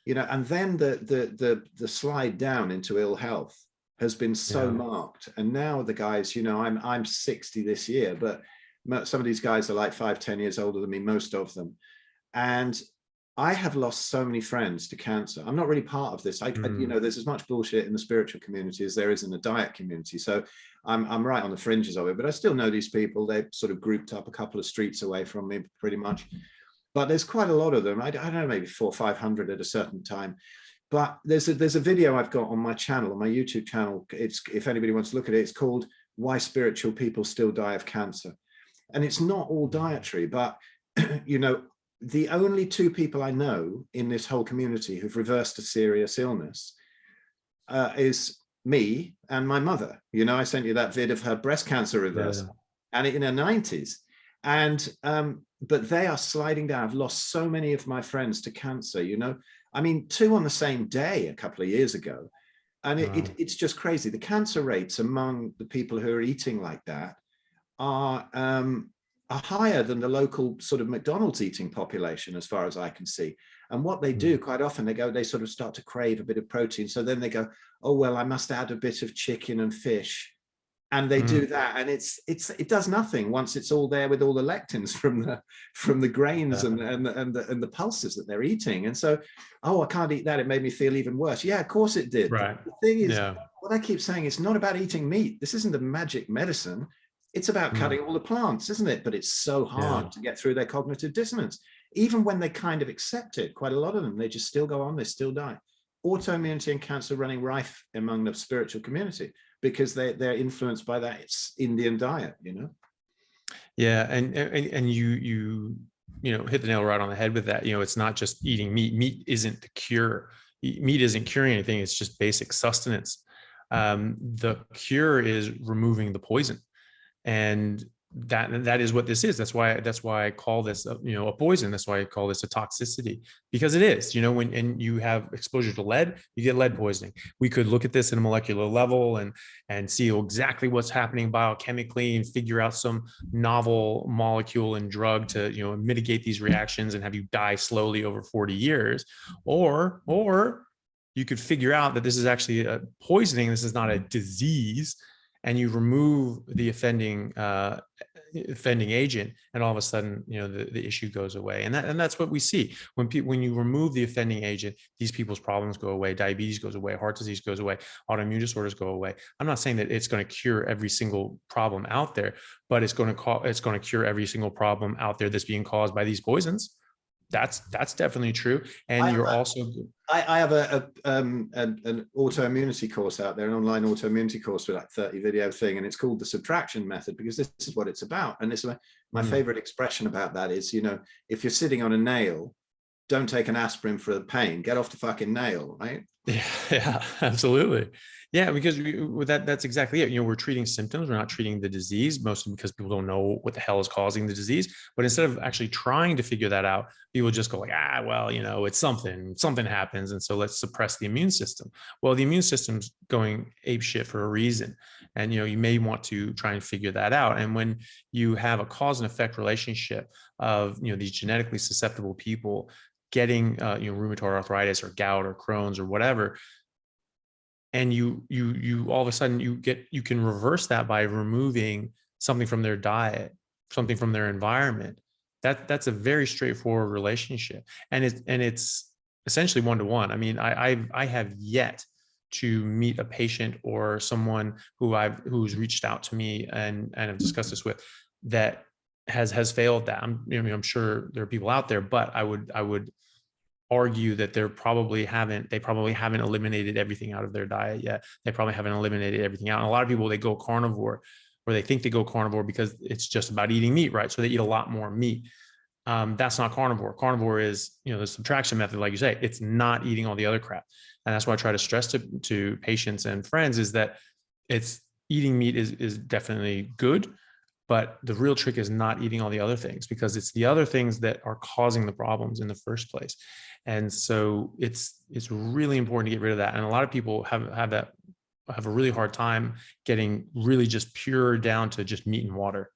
and then the slide down into ill health has been so marked. And now the guys, I'm 60 this year, but some of these guys are like 5-10 years older than me, most of them. And I have lost so many friends to cancer. I'm not really part of this. There's as much bullshit in the spiritual community as there is in the diet community. So I'm right on the fringes of it, but I still know these people. They've sort of grouped up a couple of streets away from me pretty much. But there's quite a lot of them. I don't know, maybe 400 or 500 at a certain time. But there's a video I've got on my channel, on my YouTube channel. If anybody wants to look at it, it's called Why Spiritual People Still Die of Cancer. And it's not all dietary, but the only two people I know in this whole community who've reversed a serious illness is me and my mother. I sent you that vid of her breast cancer reversal, and in her 90s. And but they are sliding down. I've lost so many of my friends to cancer. I mean, 2 on the same day a couple of years ago, and it's just crazy. The cancer rates among the people who are eating like that are higher than the local sort of McDonald's eating population, as far as I can see. And what they do quite often, they sort of start to crave a bit of protein. So then they go, oh, well, I must add a bit of chicken and fish. And they do that. And it does nothing once it's all there with all the lectins from the grains and the pulses that they're eating. And so, oh, I can't eat that. It made me feel even worse. Yeah, of course it did. Right. The thing is, what I keep saying, it's not about eating meat. This isn't a magic medicine. It's about cutting all the plants, isn't it? But it's so hard to get through their cognitive dissonance. Even when they kind of accept it, quite a lot of them, they just still go on, they still die. Autoimmunity and cancer running rife among the spiritual community because they're influenced by that Indian diet, Yeah, and you hit the nail right on the head with that. It's not just eating meat. Meat isn't the cure. Meat isn't curing anything. It's just basic sustenance. The cure is removing the poison. And that is what this is. That's why I call this a poison. That's why I call this a toxicity, because it is. When you have exposure to lead, you get lead poisoning. We could look at this at a molecular level and see exactly what's happening biochemically and figure out some novel molecule and drug to mitigate these reactions and have you die slowly over 40 years. Or you could figure out that this is actually a poisoning. This is not a disease. And you remove the offending agent, and all of a sudden, the issue goes away. And that's what we see when you remove the offending agent. These people's problems go away. Diabetes goes away. Heart disease goes away. Autoimmune disorders go away. I'm not saying that it's going to cure every single problem out there, but it's going to cure every single problem out there that's being caused by these poisons. That's definitely true. And I have an autoimmunity course out there, an online autoimmunity course with like 30 video thing, and it's called the subtraction method, because this is what it's about. And this is my favorite expression about that is, if you're sitting on a nail, don't take an aspirin for the pain, get off the fucking nail, right? Yeah, absolutely. Yeah, because that's exactly it. We're treating symptoms. We're not treating the disease, mostly because people don't know what the hell is causing the disease. But instead of actually trying to figure that out, people just go like, it's something happens. And so let's suppress the immune system. Well, the immune system's going apeshit for a reason. And, you may want to try and figure that out. And when you have a cause and effect relationship of, these genetically susceptible people getting, rheumatoid arthritis or gout or Crohn's or whatever, and you all of a sudden you can reverse that by removing something from their diet, something from their environment. That's a very straightforward relationship, and it's essentially one-to-one. I mean, I have yet to meet a patient or someone who's reached out to me and I've discussed this with, that has failed that. I'm sure there are people out there, but I would argue that they probably haven't eliminated everything out of their diet yet. They probably haven't eliminated everything out. And a lot of people, they go carnivore, or they think they go carnivore because it's just about eating meat, right? So they eat a lot more meat. That's not carnivore. Carnivore is, the subtraction method, like you say, it's not eating all the other crap. And that's why I try to stress to patients and friends is that it's eating meat is definitely good, but the real trick is not eating all the other things, because it's the other things that are causing the problems in the first place. And so it's really important to get rid of that. And a lot of people have a really hard time getting really just pure down to just meat and water.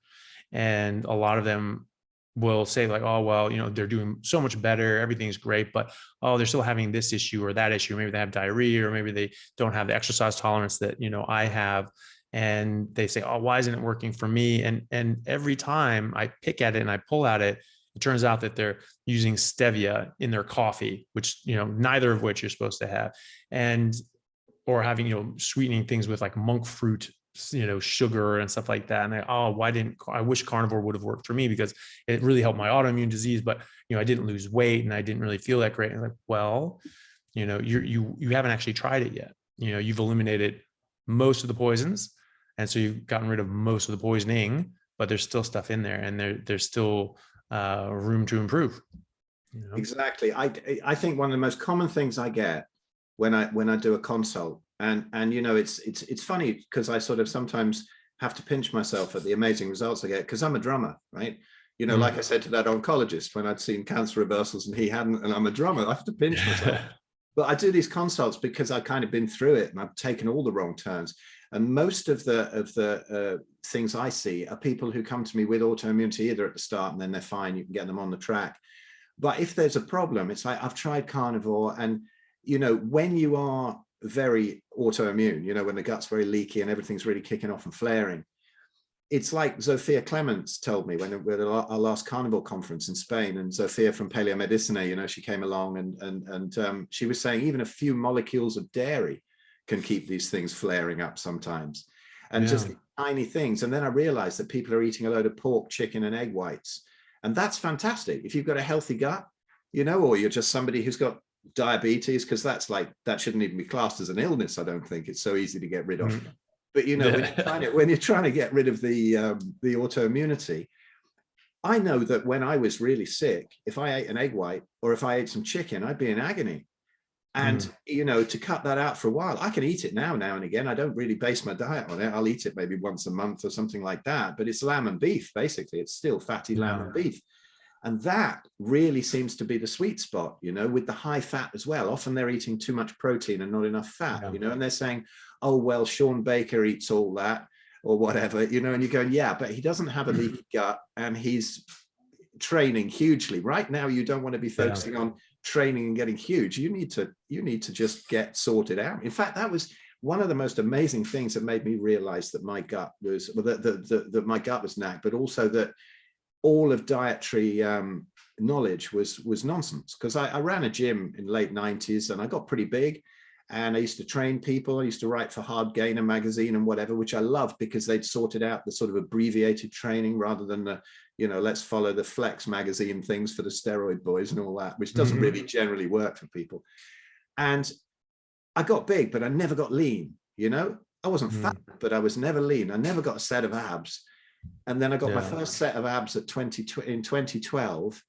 And a lot of them will say like, oh, well, they're doing so much better, everything's great, but they're still having this issue or that issue. Maybe they have diarrhea, or maybe they don't have the exercise tolerance that I have. And they say, oh, why isn't it working for me? And every time I pick at it and I pull at it, it turns out that they're using stevia in their coffee, which, neither of which you're supposed to have. Or having, sweetening things with like monk fruit, sugar and stuff like that. And I wish carnivore would have worked for me because it really helped my autoimmune disease, but, I didn't lose weight and I didn't really feel that great. And like, well, you haven't actually tried it yet. You've eliminated most of the poisons. And so you've gotten rid of most of the poisoning, but there's still stuff in there, and there's still room to improve. Exactly. I think one of the most common things I get when I do a consult, and it's funny because I sort of sometimes have to pinch myself at the amazing results I get, because I'm a drummer, right? Like I said to that oncologist when I'd seen cancer reversals and he hadn't, and I'm a drummer, I have to pinch myself. But I do these consults because I've kind of been through it and I've taken all the wrong turns. And most of the things I see are people who come to me with autoimmunity either at the start and then they're fine, you can get them on the track. But if there's a problem, it's like, I've tried carnivore, and, when you are very autoimmune, when the gut's very leaky and everything's really kicking off and flaring, it's like Zofia Clements told me when we had our last carnivore conference in Spain, and Zofia from Paleomedicina, she came along and she was saying even a few molecules of dairy can keep these things flaring up sometimes, and just tiny things. And then I realized that people are eating a load of pork, chicken, and egg whites, and that's fantastic if you've got a healthy gut, or you're just somebody who's got diabetes, because that shouldn't even be classed as an illness. I don't think it's so easy to get rid of. But when you're trying to get rid of the autoimmunity, I know that when I was really sick, if I ate an egg white or if I ate some chicken, I'd be in agony. And, to cut that out for a while, I can eat it now and again. I don't really base my diet on it. I'll eat it maybe once a month or something like that. But it's lamb and beef, basically. It's still fatty lamb and beef. And that really seems to be the sweet spot, with the high fat as well. Often they're eating too much protein and not enough fat, and they're saying, oh, well, Sean Baker eats all that or whatever, and you're going, yeah, but he doesn't have a leaky gut and he's training hugely. Right now, you don't want to be focusing on training and getting huge. You need to just get sorted out. In fact, that was one of the most amazing things that made me realize that my gut was, that my gut was knacked, but also that all of dietary knowledge was nonsense. Because I ran a gym in the late 90s and I got pretty big, and I used to train people. I used to write for Hard Gainer magazine and whatever, which I loved because they'd sorted out the sort of abbreviated training rather than the, let's follow the Flex magazine things for the steroid boys and all that, which doesn't really generally work for people. And I got big, but I never got lean. I wasn't fat, but I was never lean. I never got a set of abs. And then I got my first set of abs in 2012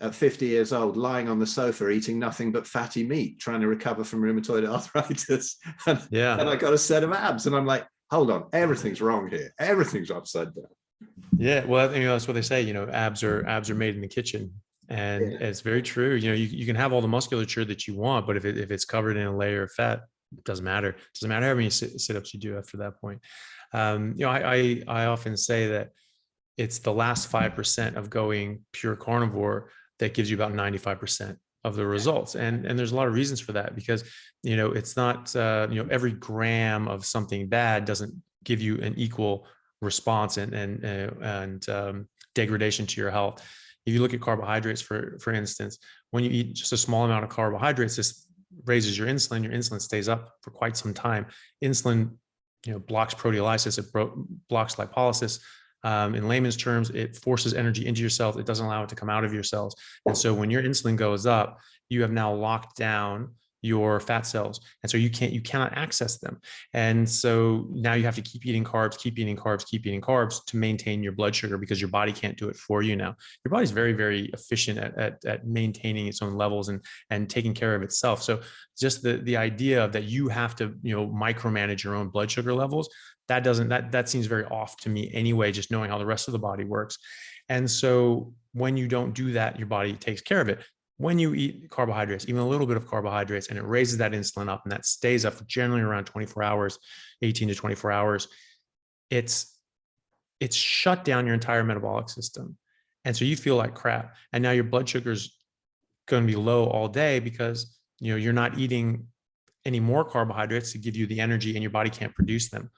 at 50 years old, lying on the sofa, eating nothing but fatty meat, trying to recover from rheumatoid arthritis. And I got a set of abs, and I'm like, hold on, everything's wrong here. Everything's upside down. Yeah. Well, that's what they say, abs are made in the kitchen. And it's very true. You can have all the musculature that you want, but if it's covered in a layer of fat, it doesn't matter. It doesn't matter how many sit-ups you do after that point. I often say that it's the last 5% of going pure carnivore that gives you about 95% of the results. And there's a lot of reasons for that, because, it's not, every gram of something bad doesn't give you an equal response and degradation to your health. If you look at carbohydrates, for instance, when you eat just a small amount of carbohydrates, this raises your insulin stays up for quite some time. Insulin, blocks proteolysis, it blocks lipolysis. In layman's terms, it forces energy into your cells. It doesn't allow it to come out of your cells. And so when your insulin goes up, you have now locked down your fat cells. And so you cannot access them. And so now you have to keep eating carbs, keep eating carbs, keep eating carbs to maintain your blood sugar, because your body can't do it for you now. Your body's very, very efficient at maintaining its own levels and taking care of itself. So just the idea of that you have to, micromanage your own blood sugar levels, that seems very off to me anyway, just knowing how the rest of the body works. And so when you don't do that, your body takes care of it. When you eat carbohydrates, even a little bit of carbohydrates, and it raises that insulin up, and that stays up for generally around 24 hours, 18 to 24 hours, it's shut down your entire metabolic system. And so you feel like crap. And now your blood sugar's going to be low all day because, you're not eating any more carbohydrates to give you the energy, and your body can't produce them.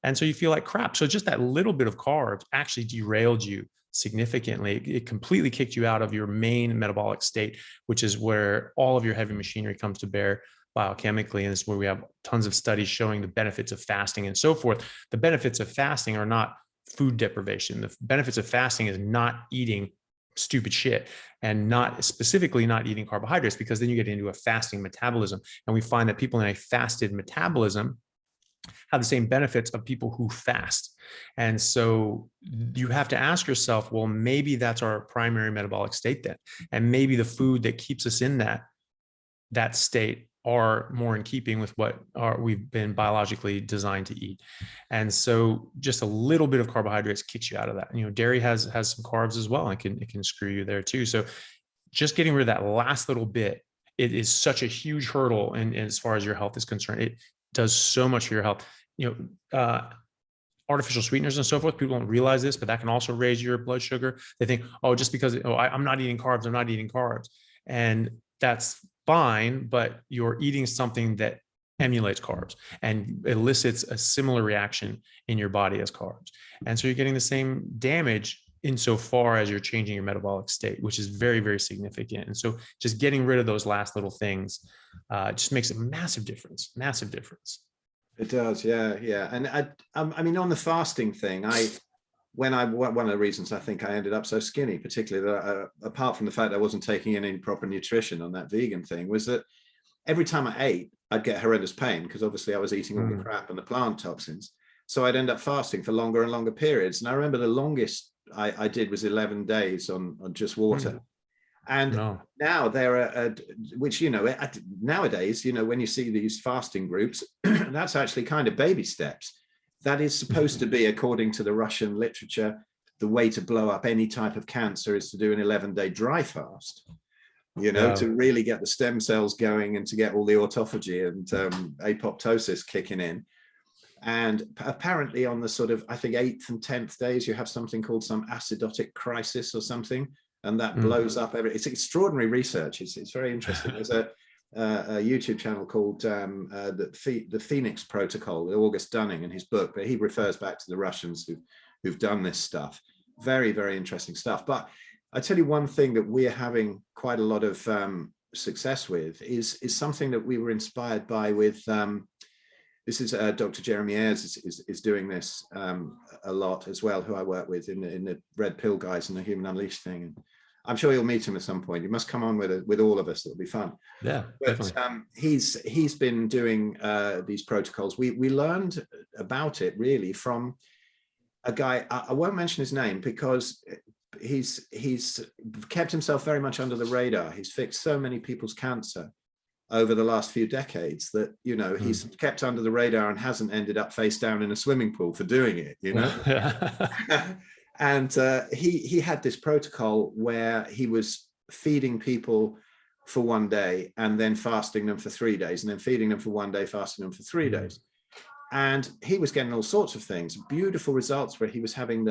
And so you feel like crap. So just that little bit of carbs actually derailed you significantly. It completely kicked you out of your main metabolic state, which is where all of your heavy machinery comes to bear biochemically. And it's where we have tons of studies showing the benefits of fasting and so forth. The benefits of fasting are not food deprivation. The benefits of fasting is not eating stupid shit, and not specifically not eating carbohydrates, because then you get into a fasting metabolism. And we find that people in a fasted metabolism have the same benefits of people who fast. And so you have to ask yourself, well, maybe that's our primary metabolic state then. And maybe the food that keeps us in that state are more in keeping with what we've been biologically designed to eat. And so just a little bit of carbohydrates kicks you out of that. Dairy has some carbs as well, and it can screw you there too. So just getting rid of that last little bit, it is such a huge hurdle. And as far as your health is concerned, it does so much for your health. Artificial sweeteners and so forth, people don't realize this, but that can also raise your blood sugar. They think, just because I'm not eating carbs, I'm not eating carbs. And that's fine, but you're eating something that emulates carbs and elicits a similar reaction in your body as carbs. And so you're getting the same damage insofar as you're changing your metabolic state, which is very, very significant. And so just getting rid of those last little things just makes a massive difference. It does, yeah. And I mean, on the fasting thing, one of the reasons I think I ended up so skinny, particularly that, apart from the fact I wasn't taking in any proper nutrition on that vegan thing, was that every time I ate, I'd get horrendous pain, because obviously I was eating all the crap and the plant toxins. So I'd end up fasting for longer and longer periods. And I remember the longest I did was 11 days on just water. And now there are, which, nowadays, when you see these fasting groups, that's actually kind of baby steps. That is supposed to be, according to the Russian literature, the way to blow up any type of cancer is to do an 11-day dry fast, to really get the stem cells going and to get all the autophagy and apoptosis kicking in. And apparently on the sort of, I think, 8th and 10th days, you have something called some acidotic crisis or something. And that blows up it's extraordinary research. It's very interesting. There's a YouTube channel called the Phoenix Protocol, August Dunning in his book, but he refers back to the Russians who've done this stuff. Very, very interesting stuff. But I tell you one thing that we're having quite a lot of success with is something that we were inspired by with, this is Dr. Jeremy Ayres is doing this a lot as well, who I work with in the Red Pill guys and the Human Unleashed thing. And I'm sure you'll meet him at some point. You must come on with all of us. It'll be fun. Yeah, but definitely. He's been doing these protocols. We learned about it really from a guy. I won't mention his name because he's kept himself very much under the radar. He's fixed so many people's cancer over the last few decades that he's kept under the radar and hasn't ended up face down in a swimming pool for doing it. And he had this protocol where he was feeding people for 1 day and then fasting them for 3 days, and then feeding them for 1 day, fasting them for 3 days. And he was getting all sorts of things, beautiful results, where he was having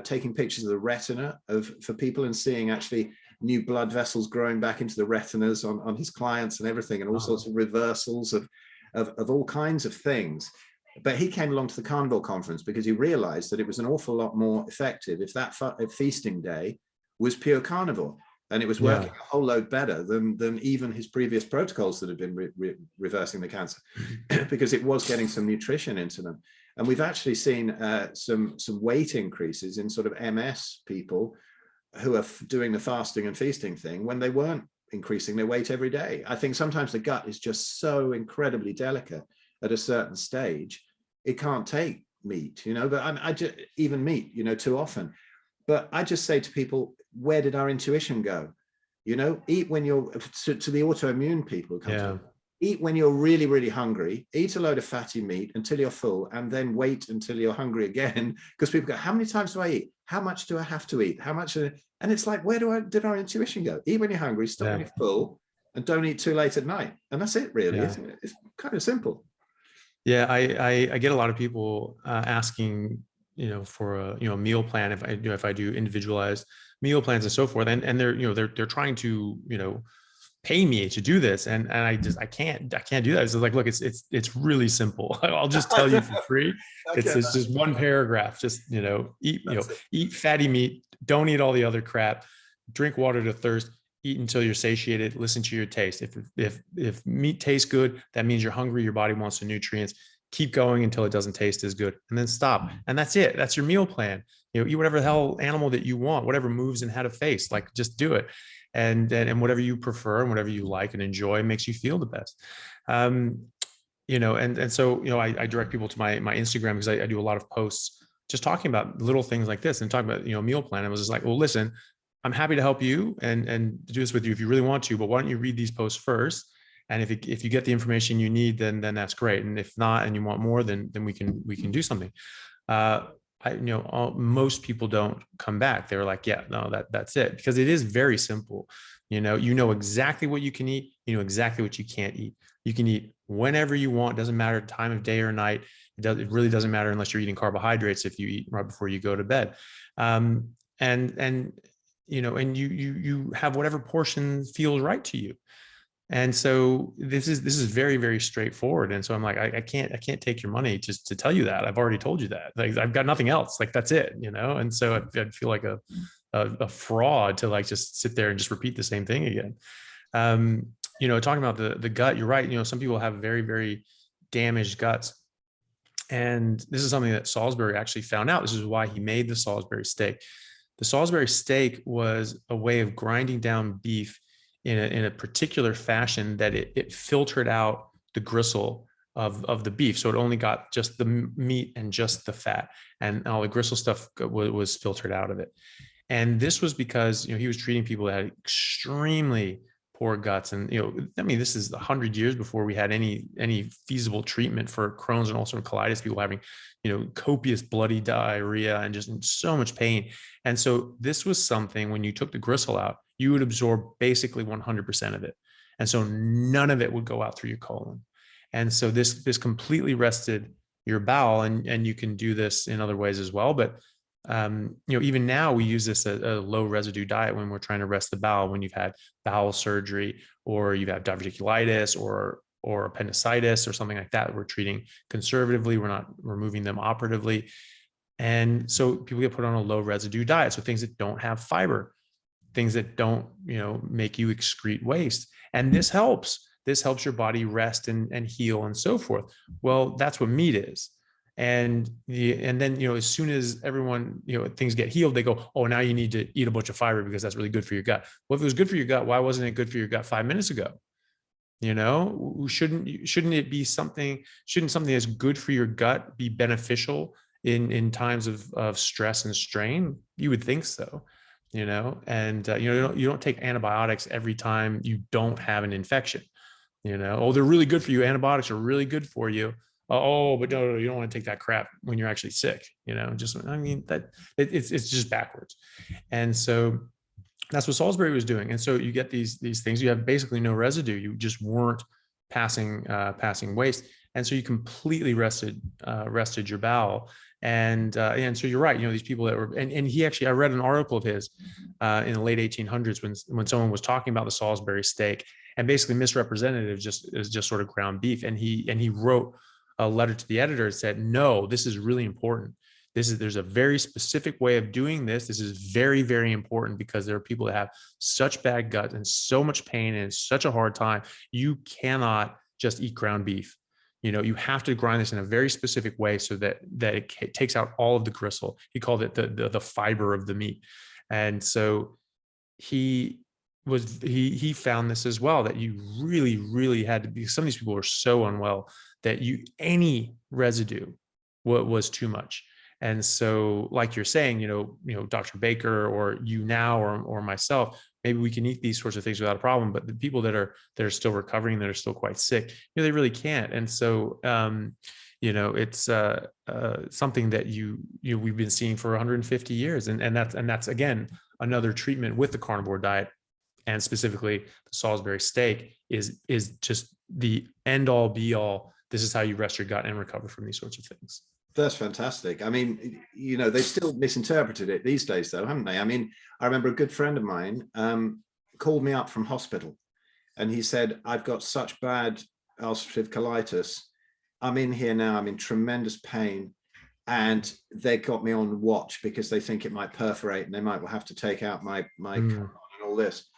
taking pictures of the retina for people and seeing actually new blood vessels growing back into the retinas on his clients and everything, and all sorts of reversals of all kinds of things. But he came along to the carnivore conference because he realized that it was an awful lot more effective if that feasting day was pure carnivore. And it was working a whole load better than even his previous protocols that had been reversing the cancer, because it was getting some nutrition into them. And we've actually seen some weight increases in sort of MS people who are doing the fasting and feasting thing when they weren't increasing their weight every day. I think sometimes the gut is just so incredibly delicate at a certain stage, it can't take meat, but I just, even meat, too often. But I just say to people, where did our intuition go? Eat when you're, to the autoimmune people, eat when you're really, really hungry, eat a load of fatty meat until you're full, and then wait until you're hungry again. Because people go, how many times do I eat? How much do I have to eat? How much? And it's like, where did our intuition go? Eat when you're hungry, stop when you're full, and don't eat too late at night. And that's it, really, isn't it? It's kind of simple. Yeah, I get a lot of people asking, for a meal plan, if I do individualized meal plans and so forth, and they're trying to pay me to do this, and I can't do that. It's like, look, it's really simple. I'll just tell you for free. It's just one paragraph. Just eat fatty meat. Don't eat all the other crap. Drink water to thirst. Eat until you're satiated. Listen to your taste. If meat tastes good, that means you're hungry. Your body wants the nutrients. Keep going until it doesn't taste as good, and then stop. And that's it. That's your meal plan. Eat whatever the hell animal that you want, whatever moves and had a face. Like, just do it. And whatever you prefer and whatever you like and enjoy makes you feel the best. And so I direct people to my Instagram, because I do a lot of posts just talking about little things like this and talking about meal plan. I was just like, well, listen, I'm happy to help you and do this with you if you really want to, but why don't you read these posts first? And if you get the information you need, then that's great. And if not, and you want more, then we can do something. Most people don't come back. They're like, yeah, no, that's it, because it is very simple. You know exactly what you can eat. You know exactly what you can't eat. You can eat whenever you want. Doesn't matter time of day or night. It really doesn't matter unless you're eating carbohydrates, if you eat right before you go to bed. And you have whatever portion feels right to you. And so this is very, very straightforward. And so I'm like, I can't take your money just to tell you that. I've already told you that. Like, I've got nothing else. Like, that's it, And so I'd feel like a fraud to just sit there and just repeat the same thing again. Talking about the gut, you're right. Some people have very, very damaged guts. And this is something that Salisbury actually found out. This is why he made the Salisbury steak. The Salisbury steak was a way of grinding down beef in a particular fashion that it filtered out the gristle of the beef. So it only got just the meat and just the fat, and all the gristle stuff was filtered out of it. And this was because, he was treating people that had extremely poor guts. And, this is 100 years before we had any feasible treatment for Crohn's and ulcerative colitis, people having, copious bloody diarrhea and just in so much pain. And so this was something, when you took the gristle out, you would absorb basically 100% of it. And so none of it would go out through your colon. And so this completely rested your bowel, and you can do this in other ways as well. But, even now we use this as a low residue diet when we're trying to rest the bowel, when you've had bowel surgery, or you've had diverticulitis or appendicitis or something like that. We're treating conservatively. We're not removing them operatively. And so people get put on a low residue diet. So things that don't have fiber, things that don't, make you excrete waste. And this helps your body rest and heal and so forth. Well, that's what meat is. And then, as soon as everyone, things get healed, they go, oh, now you need to eat a bunch of fiber because that's really good for your gut. Well, if it was good for your gut, why wasn't it good for your gut 5 minutes ago? Shouldn't it be something that's good for your gut be beneficial in times of stress and strain? You would think so. And you don't take antibiotics every time you don't have an infection. Oh, they're really good for you. Antibiotics are really good for you. Oh, but no, you don't want to take that crap when you're actually sick. It's just backwards. And so that's what Salisbury was doing. And so you get these things. You have basically no residue. You just weren't passing waste. And so you completely rested your bowel. And so you're right. These people that were, and he actually, I read an article of his in the late 1800s when someone was talking about the Salisbury steak, and basically misrepresented it as just sort of ground beef. And he wrote a letter to the editor and said, no, this is really important. there's a very specific way of doing this. This is very, very important because there are people that have such bad gut and so much pain and it's such a hard time. You cannot just eat ground beef. You have to grind this in a very specific way so that it takes out all of the gristle. He called it the fiber of the meat. And so he found this as well, that you really, really had to be, some of these people were so unwell that any residue was too much. And so, like you're saying, Dr. Baker or you now or myself, maybe we can eat these sorts of things without a problem. But the people that are still recovering, that are still quite sick, they really can't. And so, it's something that we've been seeing for 150 years, and that's again another treatment with the carnivore diet, and specifically the Salisbury steak is just the end all be all. This is how you rest your gut and recover from these sorts of things. That's fantastic. I mean, they've still misinterpreted it these days, though, haven't they? I mean, I remember a good friend of mine called me up from hospital, and he said, I've got such bad ulcerative colitis. I'm in here now. I'm in tremendous pain. And they got me on watch because they think it might perforate and they might have to take out my colon and all this.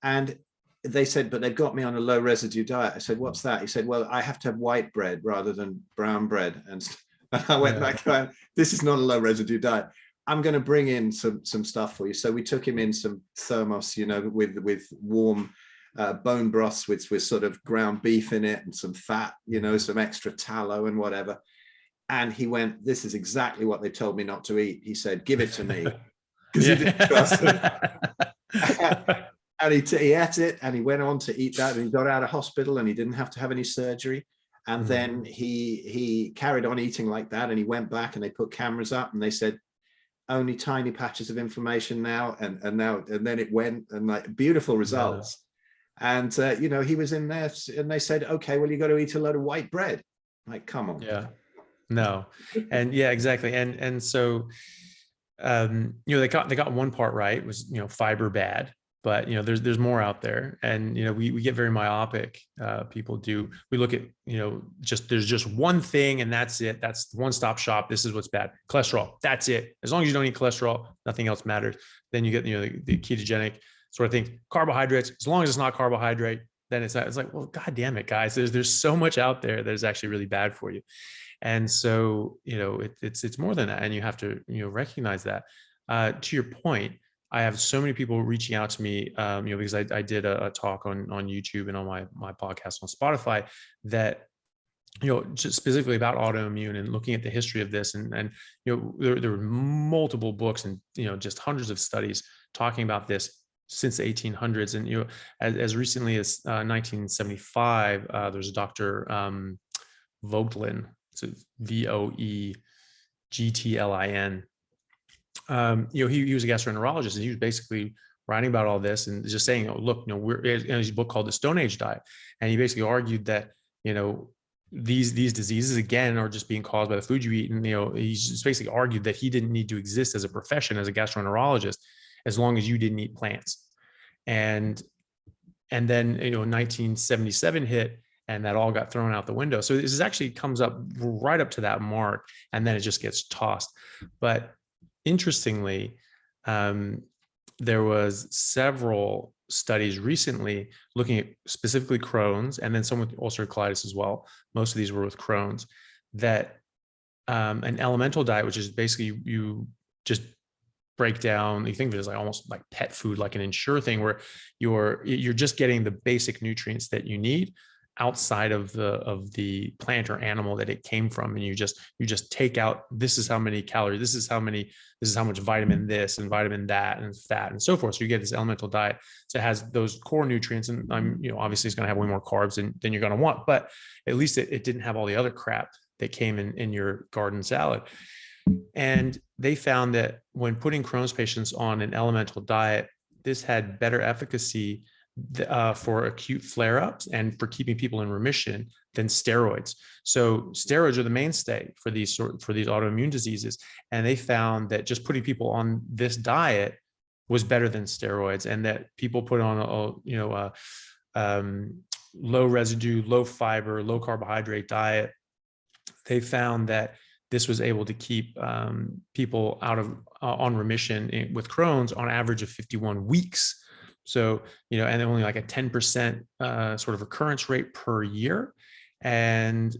And they said, but they've got me on a low residue diet. I said, what's that? He said, well, I have to have white bread rather than brown bread. And I went back going, this is not a low residue diet. I'm going to bring in some stuff for you. So we took him in some thermos, with warm bone broths with sort of ground beef in it and some fat, some extra tallow and whatever. And he went, this is exactly what they told me not to eat. He said, give it to me, because he didn't trust it. And he ate it, and he went on to eat that, and he got out of hospital, and he didn't have to have any surgery. And then he carried on eating like that, and he went back, and they put cameras up, and they said, only tiny patches of inflammation now, and then it went, and like beautiful results. Yeah. And he was in there, and they said, okay, well, you got to eat a load of white bread. Like, come on. Yeah. No. And yeah, exactly. And so they got one part right, was fiber bad. But there's more out there, and we get very myopic. People do. We look at there's just one thing, and that's it. That's the one-stop shop. This is what's bad. Cholesterol. That's it. As long as you don't eat cholesterol, nothing else matters. Then you get the ketogenic sort of thing. Carbohydrates. As long as it's not carbohydrate, then it's like, well, God damn it, guys. There's so much out there that is actually really bad for you. And so it's more than that, and you have to recognize that. To your point, I have so many people reaching out to me, because I did a talk on YouTube and on my podcast on Spotify that, just specifically about autoimmune and looking at the history of this. And there were multiple books and, just hundreds of studies talking about this since the 1800s. And, as recently as 1975, there's a Dr. Vogelin, so Voegtlin. He was a gastroenterologist, and he was basically writing about all this and just saying, oh, look, we're in his book called The Stone Age Diet. And he basically argued that, these diseases again are just being caused by the food you eat. And, he just basically argued that he didn't need to exist as a profession, as a gastroenterologist, as long as you didn't eat plants. And then, 1977 hit, and that all got thrown out the window. So this actually comes up right up to that mark, and then it just gets tossed. But interestingly, there was several studies recently looking at specifically Crohn's, and then some with ulcerative colitis as well. Most of these were with Crohn's, that an elemental diet, which is basically you just break down, you think of it as like almost like pet food, like an Ensure thing, where you're just getting the basic nutrients that you need outside of the plant or animal that it came from, and you just take out, this is how many calories, this is how much vitamin this and vitamin that and fat and so forth. So you get this elemental diet. So it has those core nutrients, and obviously it's going to have way more carbs than you're going to want, but at least it didn't have all the other crap that came in your garden salad. And they found that when putting Crohn's patients on an elemental diet, this had better efficacy for acute flare-ups and for keeping people in remission than steroids. So steroids are the mainstay for these autoimmune diseases, and they found that just putting people on this diet was better than steroids, and that people put on a low residue, low fiber, low carbohydrate diet, they found that this was able to keep people out of on remission with Crohn's on average of 51 weeks. So, and only like a 10% sort of recurrence rate per year. And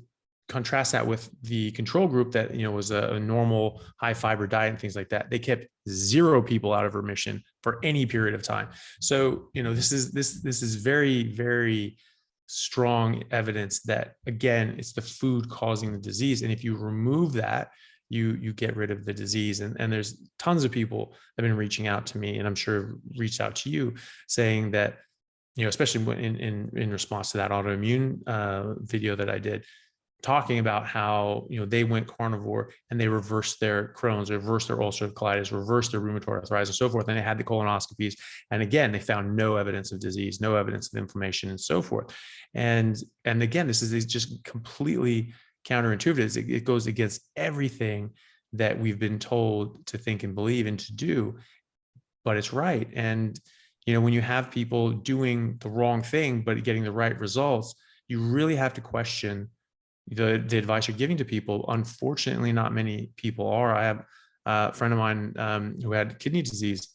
contrast that with the control group that, was a normal high fiber diet and things like that. They kept 0 people out of remission for any period of time. So, this is very, very strong evidence that, again, it's the food causing the disease. And if you remove that, you get rid of the disease. And there's tons of people that have been reaching out to me, and I'm sure reached out to you, saying that, especially in response to that autoimmune video that I did, talking about how, they went carnivore and they reversed their Crohn's, reversed their ulcerative colitis, reversed their rheumatoid arthritis, and so forth. And they had the colonoscopies. And again, they found no evidence of disease, no evidence of inflammation, and so forth. And again, this is just completely counterintuitive. It goes against everything that we've been told to think and believe and to do, but it's right. And, when you have people doing the wrong thing, but getting the right results, you really have to question the advice you're giving to people. Unfortunately, not many people are. I have a friend of mine who had kidney disease,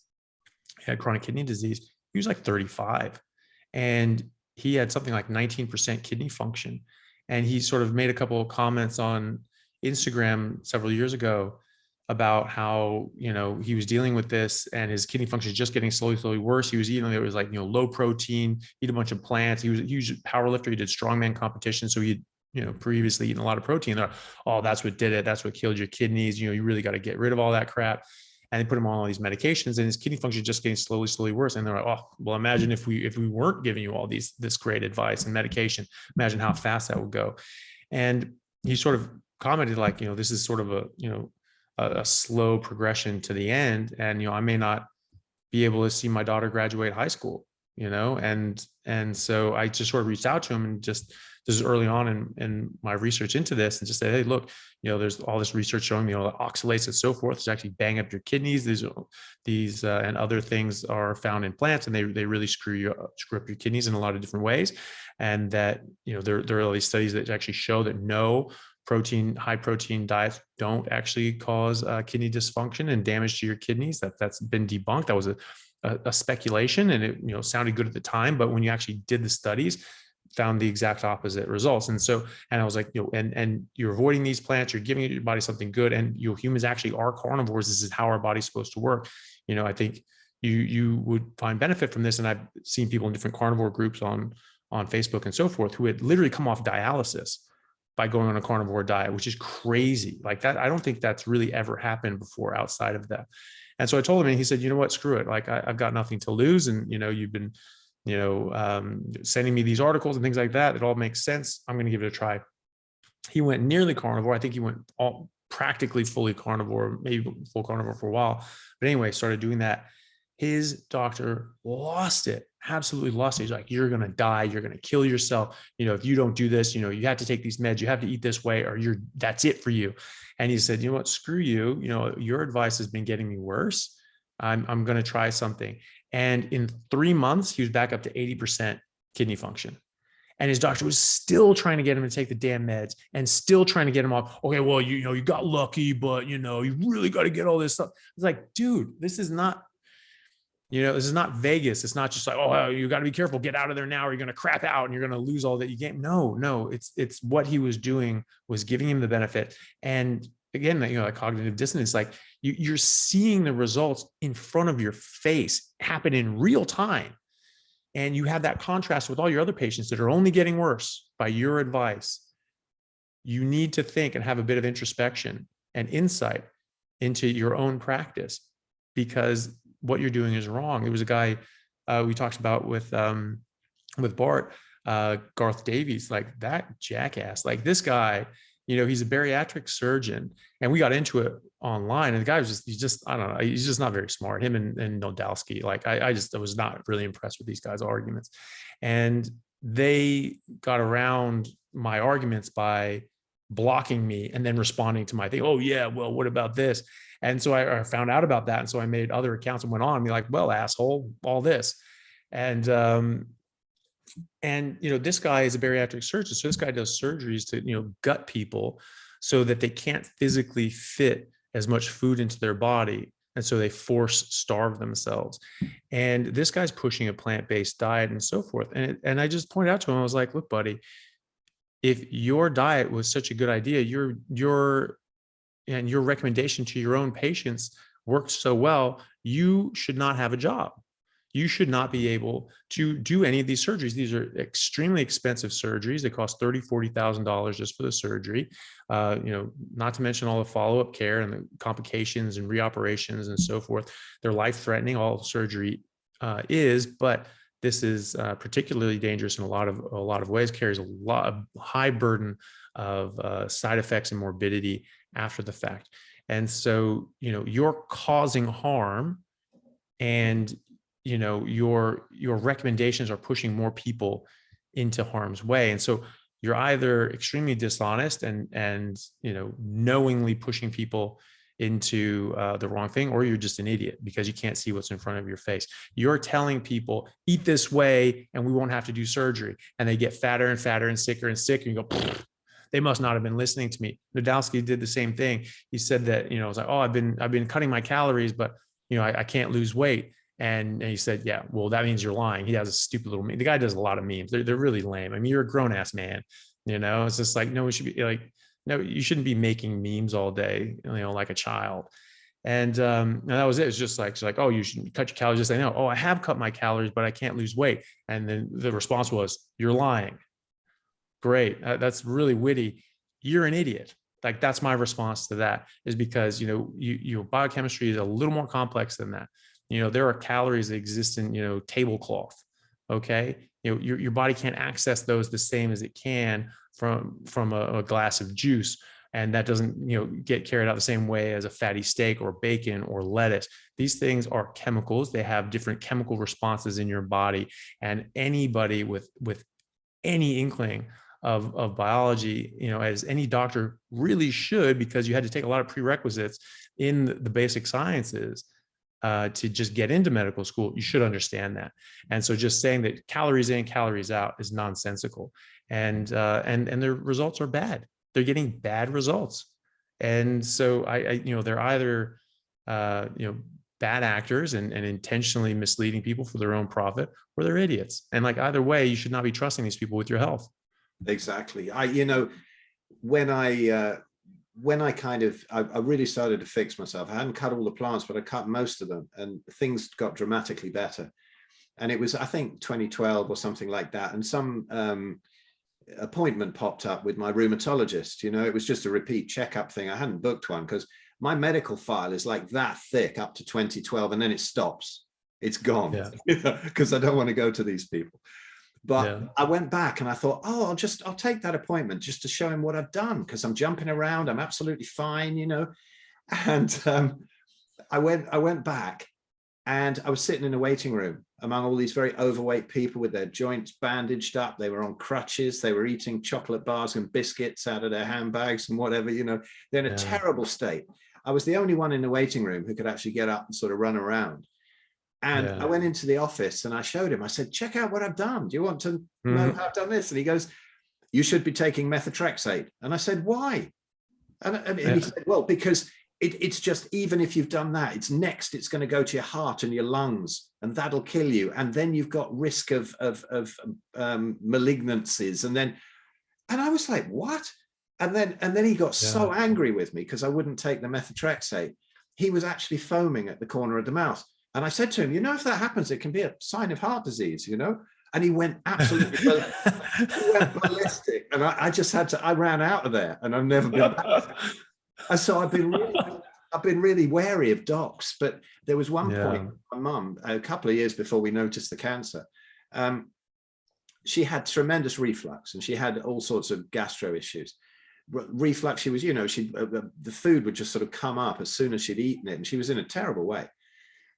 chronic kidney disease. He was like 35, and he had something like 19% kidney function. And he sort of made a couple of comments on Instagram several years ago about how, he was dealing with this and his kidney function is just getting slowly worse. He was eating, it was like, low protein, eat a bunch of plants. He was a huge power lifter. He did strongman competition. So he previously eaten a lot of protein. They're like, oh, that's what did it. That's what killed your kidneys. You really got to get rid of all that crap. And they put him on all these medications, and his kidney function is just getting slowly worse. And they're like, oh, well, imagine if we weren't giving you all this great advice and medication, imagine how fast that would go. And he sort of commented like, this is sort of a slow progression to the end. And, I may not be able to see my daughter graduate high school, and so I just sort of reached out to him, and just, this is early on in my research into this, and just say, hey, look, there's all this research showing, that oxalates and so forth is actually bang up your kidneys. These and other things are found in plants, and they really screw up your kidneys in a lot of different ways. And that, there are all these studies that actually show that no high protein diets don't actually cause kidney dysfunction and damage to your kidneys. That's been debunked. That was a speculation, and it sounded good at the time, but when you actually did the studies, found the exact opposite results. And I was like, and you're avoiding these plants, you're giving your body something good, and humans actually are carnivores. This is how our body's supposed to work. I think you would find benefit from this. And I've seen people in different carnivore groups on Facebook and so forth who had literally come off dialysis by going on a carnivore diet, which is crazy. Like that, I don't think that's really ever happened before outside of that. And so I told him, and he said, you know what, screw it. Like I've got nothing to lose. And, you've been, sending me these articles and things like that. It all makes sense. I'm going to give it a try. He went nearly carnivore. I think he went practically fully carnivore, maybe full carnivore for a while. But anyway, started doing that. His doctor lost it, absolutely lost it. He's like, you're going to die. You're going to kill yourself. If you don't do this, you have to take these meds, you have to eat this way, or that's it for you. And he said, you know what, screw you. Your advice has been getting me worse. I'm going to try something. And in 3 months, he was back up to 80% kidney function. And his doctor was still trying to get him to take the damn meds and still trying to get him off. Okay, well, you got lucky, but you really got to get all this stuff. It's like, dude, this is not Vegas. It's not just like, oh, you got to be careful, get out of there now, or you're going to crap out and you're going to lose all that you gain. No, it's what he was doing was giving him the benefit. And again, like cognitive dissonance, like you're seeing the results in front of your face happen in real time. And you have that contrast with all your other patients that are only getting worse by your advice. You need to think and have a bit of introspection and insight into your own practice, because what you're doing is wrong. There was a guy we talked about with Bart, Garth Davies, like that jackass, like this guy, he's a bariatric surgeon, and we got into it online, and the guy was I don't know, he's just not very smart. Him and Nodalski, like I was not really impressed with these guys' arguments, and they got around my arguments by blocking me and then responding to my thing. Oh yeah, well, what about this? And so I found out about that, and so I made other accounts and went on and be like, well, asshole, all this, and And, this guy is a bariatric surgeon. So this guy does surgeries to, gut people so that they can't physically fit as much food into their body. And so they starve themselves. And this guy's pushing a plant-based diet and so forth. And I just pointed out to him, I was like, look, buddy, if your diet was such a good idea, your recommendation to your own patients worked so well, you should not have a job. You should not be able to do any of these surgeries. These are extremely expensive surgeries. They cost $30,000, $40,000 just for the surgery. Not to mention all the follow-up care and the complications and reoperations and so forth. They're life-threatening. All surgery is, but this is particularly dangerous in a lot of ways. Carries a high burden of side effects and morbidity after the fact. And so, you're causing harm, and your recommendations are pushing more people into harm's way. And so you're either extremely dishonest and knowingly pushing people into the wrong thing, or you're just an idiot because you can't see what's in front of your face. You're telling people, eat this way and we won't have to do surgery. And they get fatter and fatter and sicker and sicker. And you go, they must not have been listening to me. Nadolsky did the same thing. He said that, it was like, oh, I've been cutting my calories, but I can't lose weight. And he said, yeah, well, that means you're lying. He has a stupid little meme. The guy does a lot of memes. They're really lame. I mean, you're a grown ass man, it's just like, no, we should be like, no, you shouldn't be making memes all day, like a child. And that was it. It's just like, she's like, oh, you should cut your calories. Just say, no, oh, I have cut my calories, but I can't lose weight. And then the response was, you're lying. Great. That's really witty. You're an idiot. Like, that's my response to that, is because, your biochemistry is a little more complex than that. There are calories that exist in, tablecloth. Okay. Your body can't access those the same as it can from a glass of juice. And that doesn't, get carried out the same way as a fatty steak or bacon or lettuce. These things are chemicals. They have different chemical responses in your body. And anybody with any inkling of biology, as any doctor really should, because you had to take a lot of prerequisites in the basic sciences to just get into medical school, you should understand that. And so just saying that calories in, calories out is nonsensical. And their results are bad. They're getting bad results. And so they're either, bad actors and intentionally misleading people for their own profit, or they're idiots. And like, either way, you should not be trusting these people with your health. Exactly. When I really started to fix myself, I hadn't cut all the plants, but I cut most of them, and things got dramatically better. And it was, I think, 2012 or something like that. And some appointment popped up with my rheumatologist. It was just a repeat checkup thing. I hadn't booked one because my medical file is like that thick up to 2012, and then it stops. It's gone, because I don't want to go to these people. But I went back and I thought, oh, I'll take that appointment just to show him what I've done, because I'm jumping around. I'm absolutely fine, And I went back, and I was sitting in a waiting room among all these very overweight people with their joints bandaged up. They were on crutches. They were eating chocolate bars and biscuits out of their handbags and whatever, They're in a terrible state. I was the only one in the waiting room who could actually get up and sort of run around. And I went into the office and I showed him, I said, check out what I've done. Do you want to know how I've done this? And he goes, you should be taking methotrexate. And I said, why? And he said, well, because it's just, even if you've done that, it's going to go to your heart and your lungs, and that'll kill you. And then you've got risk of malignancies. And I was like, what? And then he got so angry with me because I wouldn't take the methotrexate. He was actually foaming at the corner of the mouth. And I said to him, if that happens, it can be a sign of heart disease, And he went absolutely ballistic. And I just I ran out of there, and I've never been back. And so I've been really wary of docs. But there was one point, my mum, a couple of years before we noticed the cancer, she had tremendous reflux, and she had all sorts of gastro issues. Reflux, she was, the food would just sort of come up as soon as she'd eaten it, and she was in a terrible way.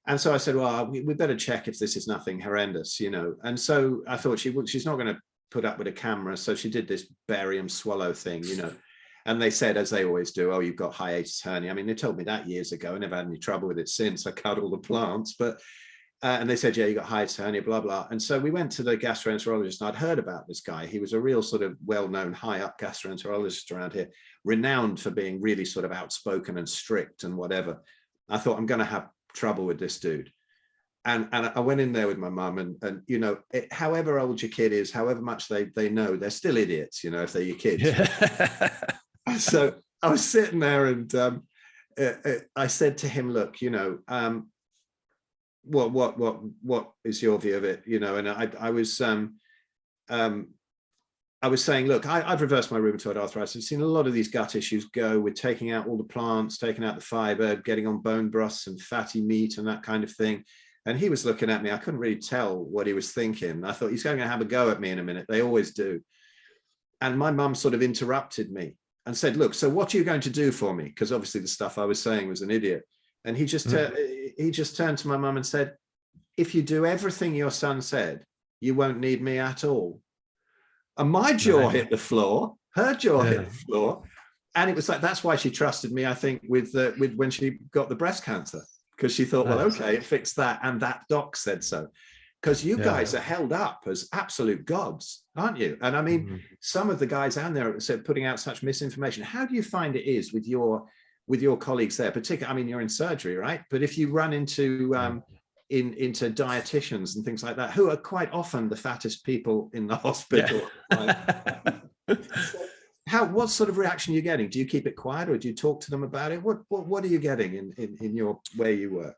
And so I said, well, we better check if this is nothing horrendous, And so I thought she's not going to put up with a camera. So she did this barium swallow thing, And they said, as they always do, oh, you've got hiatus hernia. I mean, they told me that years ago. I never had any trouble with it since. I cut all the plants. But And they said, yeah, you got hiatus hernia, blah, blah. And so we went to the gastroenterologist, and I'd heard about this guy. He was a real sort of well-known high up gastroenterologist around here, renowned for being really sort of outspoken and strict and whatever. I thought, I'm going to have trouble with this dude. And I went in there with my mum, and you know, however old your kid is, however much they know, they're still idiots, you know, if they're your kids. Yeah. So I was sitting there, and I said to him, look, you know, what is your view of it, you know? And I was saying, look, I've reversed my rheumatoid arthritis. I've seen a lot of these gut issues go with taking out all the plants, taking out the fiber, getting on bone broths and fatty meat and that kind of thing. And he was looking at me. I couldn't really tell what he was thinking. I thought, he's going to have a go at me in a minute. They always do. And my mum sort of interrupted me and said, look, so what are you going to do for me? Because obviously the stuff I was saying was an idiot. And he just turned to my mum and said, if you do everything your son said, you won't need me at all. And my jaw hit the floor, her jaw hit the floor. And it was like, that's why she trusted me, I think, with when she got the breast cancer, because she thought, well, okay, it fixed that. And that doc said so. Because you guys are held up as absolute gods, aren't you? And I mean, some of the guys out there said putting out such misinformation. How do you find it is with your colleagues there, particularly? I mean, you're in surgery, right? But if you run into into dietitians and things like that, who are quite often the fattest people in the hospital. What sort of reaction are you getting? Do you keep it quiet, or do you talk to them about it? What are you getting in your where you work?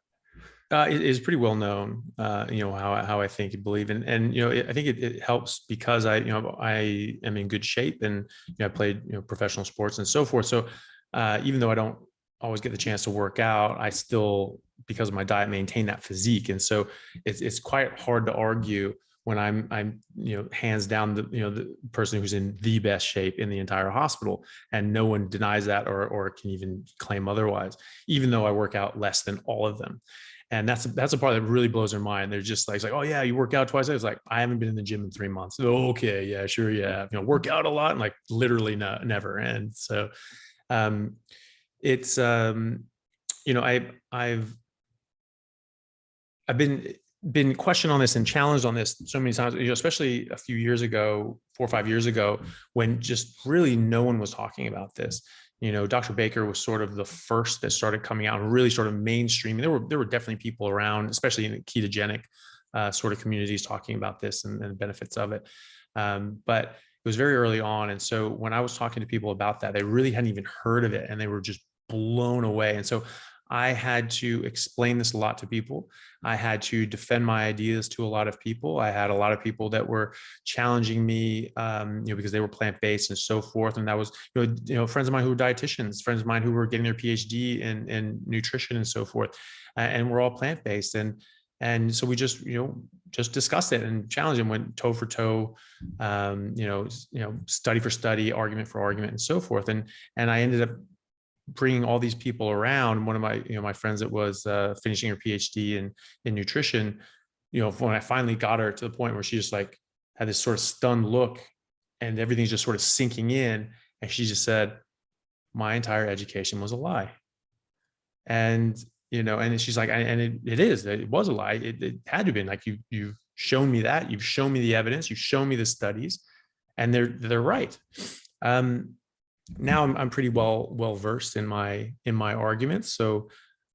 It is pretty well known, you know, how I think and believe, and you know, I think it helps because I am in good shape, and you know, I played, you know, professional sports and so forth. So even though I don't always get the chance to work out, I still, because of my diet, maintain that physique. And so it's quite hard to argue when I'm you know, hands down the person who's in the best shape in the entire hospital, and no one denies that or can even claim otherwise, even though I work out less than all of them. And that's a part that really blows their mind. They're just like, oh yeah, you work out twice. I was like, I haven't been in the gym in 3 months. Oh, okay, yeah, sure, yeah. You know, work out a lot, and like literally never. And so it's you know, I've been questioned on this and challenged on this so many times, you know, especially a few years ago, 4 or 5 years ago, when just really no one was talking about this. You know, Dr. Berger was sort of the first that started coming out and really sort of mainstreaming. There were definitely people around, especially in the ketogenic sort of communities, talking about this and the benefits of it. But it was very early on. And so when I was talking to people about that, they really hadn't even heard of it, and they were just blown away. And so I had to explain this a lot to people. I had to defend my ideas to a lot of people. I had a lot of people that were challenging me, you know, because they were plant-based and so forth. And that was, you know, friends of mine who were dietitians, friends of mine who were getting their PhD in nutrition and so forth. And we're all plant-based. And so we just discussed it and challenged them, went toe for toe, you know, study for study, argument for argument, and so forth. And I ended up bringing all these people around. One of my, you know, my friends that was finishing her PhD in nutrition, you know, when I finally got her to the point where she just like had this sort of stunned look, and everything's just sort of sinking in, and she just said, my entire education was a lie. And you know, and she's like, and it was a lie. It had to have been. Like, you've shown me that, you've shown me the evidence, you've shown me the studies, and they're right. Now I'm pretty well versed in my arguments, so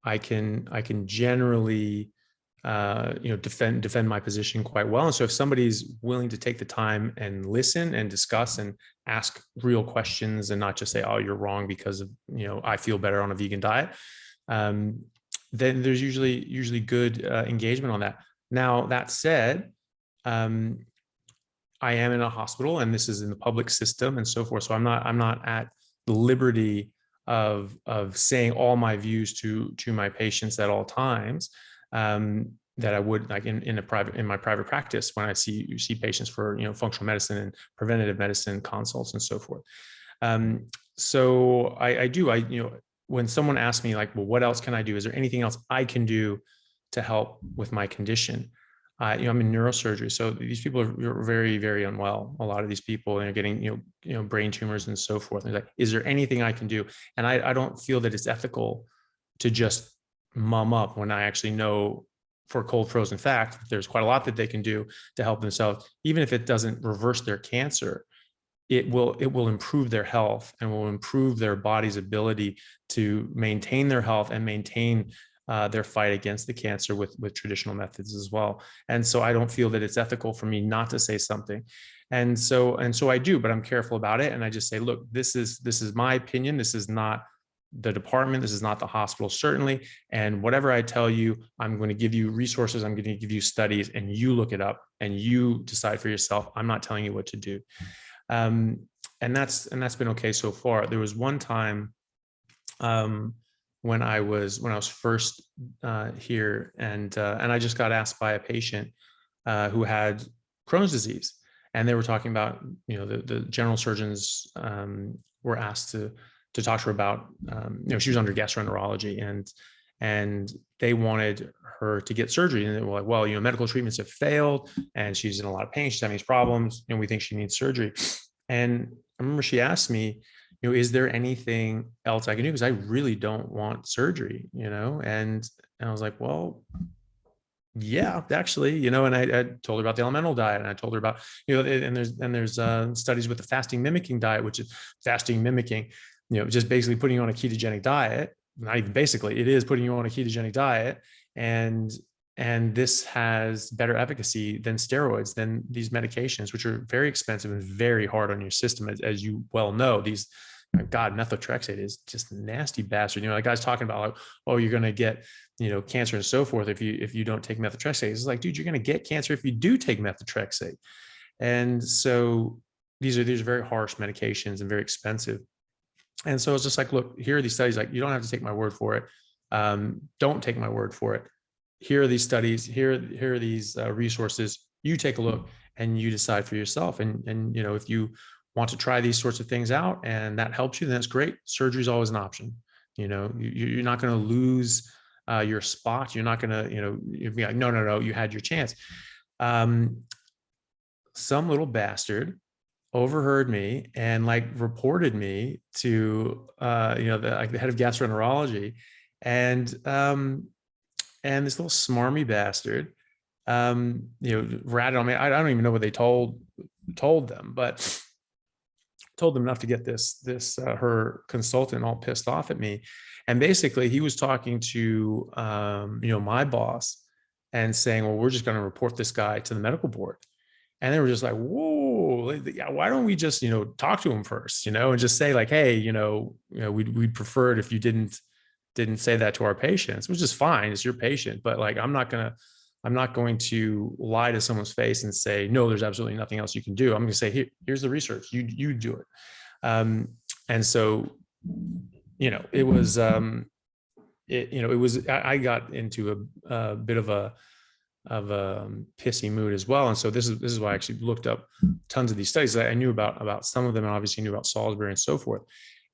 I can generally you know, defend my position quite well. And so if somebody's willing to take the time and listen and discuss and ask real questions, and not just say, oh, you're wrong because of, you know, I feel better on a vegan diet, then there's usually good engagement on that. Now, that said, I am in a hospital, and this is in the public system and so forth. So I'm not at the liberty of saying all my views to my patients at all times, that I would like in my private practice when I see patients for, you know, functional medicine and preventative medicine consults and so forth. So I you know, when someone asks me like, well, what else can I do? Is there anything else I can do to help with my condition? You know, I'm in neurosurgery, so these people are very, very unwell. A lot of these people, and they're getting, you know, brain tumors and so forth. And like, is there anything I can do? And I don't feel that it's ethical to just mum up when I actually know for cold frozen fact, there's quite a lot that they can do to help themselves. Even if it doesn't reverse their cancer, it will improve their health and will improve their body's ability to maintain their health and maintain their fight against the cancer with traditional methods as well. And so I don't feel that it's ethical for me not to say something. And so I do, but I'm careful about it. And I just say, look, this is my opinion. This is not the department. This is not the hospital, certainly. And whatever I tell you, I'm going to give you resources. I'm going to give you studies, and you look it up and you decide for yourself. I'm not telling you what to do. And that's been okay so far. There was one time when I was first here, and I just got asked by a patient who had Crohn's disease, and they were talking about, the general surgeons were asked to talk to her about, she was under gastroenterology, and they wanted her to get surgery, and they were like, well, medical treatments have failed, and she's in a lot of pain, she's having these problems, and we think she needs surgery. And I remember she asked me, is there anything else I can do? Because I really don't want surgery, and I was like, well, yeah, actually, and I told her about the elemental diet, and I told her about, and there's studies with the fasting mimicking diet, which is fasting mimicking, just basically putting you on a ketogenic diet. Not even basically, it is putting you on a ketogenic diet, and this has better efficacy than steroids, than these medications, which are very expensive and very hard on your system, as you well know. These, God, methotrexate is just a nasty bastard. Like guys talking about, like, oh, you're going to get, cancer and so forth if you don't take methotrexate. It's like, dude, you're going to get cancer if you do take methotrexate. And so these are very harsh medications and very expensive. And so it's just like, look, here are these studies. Like, you don't have to take my word for it. Don't take my word for it. Here are these studies. Here are these resources. You take a look and you decide for yourself. And if you want to try these sorts of things out and that helps you, then that's great. Surgery is always an option. You're not going to lose your spot. You're not going to, you'd be like, no, you had your chance. Some little bastard overheard me and reported me to the head of gastroenterology, and this little smarmy bastard ratted on me. I don't even know what they told them, but told them enough to get this her consultant all pissed off at me. And basically he was talking to my boss and saying, well, we're just going to report this guy to the medical board. And they were just like, whoa, yeah, why don't we just, talk to him first, and just say like, hey, we'd prefer it if you didn't say that to our patients, which is fine. It's your patient. But I'm not going to lie to someone's face and say, no, there's absolutely nothing else you can do. I'm going to say, here's the research, you do it. And so, it was, I got into a bit of a pissy mood as well. And so this is why I actually looked up tons of these studies. I knew about some of them, and obviously knew about Salisbury and so forth.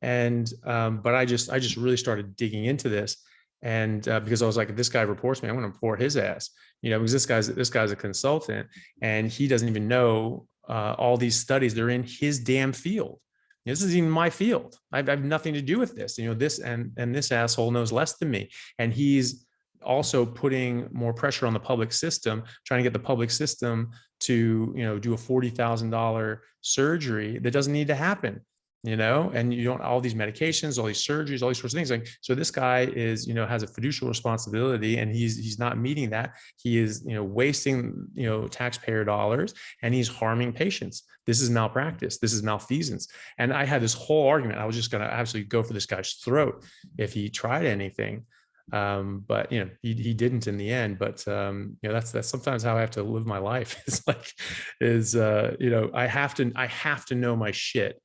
And, but I just really started digging into this. And because I was like, if this guy reports me, I'm going to report his ass, because this guy's a consultant, and he doesn't even know all these studies. They're in his damn field. This isn't even my field. I have nothing to do with this. This and this asshole knows less than me, and he's also putting more pressure on the public system, trying to get the public system to do a $40,000 surgery that doesn't need to happen. And you don't, all these medications, all these surgeries, all these sorts of things. So this guy is, has a fiducial responsibility, and he's not meeting that. He is, wasting, taxpayer dollars, and he's harming patients. This is malpractice. This is malfeasance. And I had this whole argument. I was just going to absolutely go for this guy's throat if he tried anything. But he didn't in the end. But that's sometimes how I have to live my life. I have to know my shit,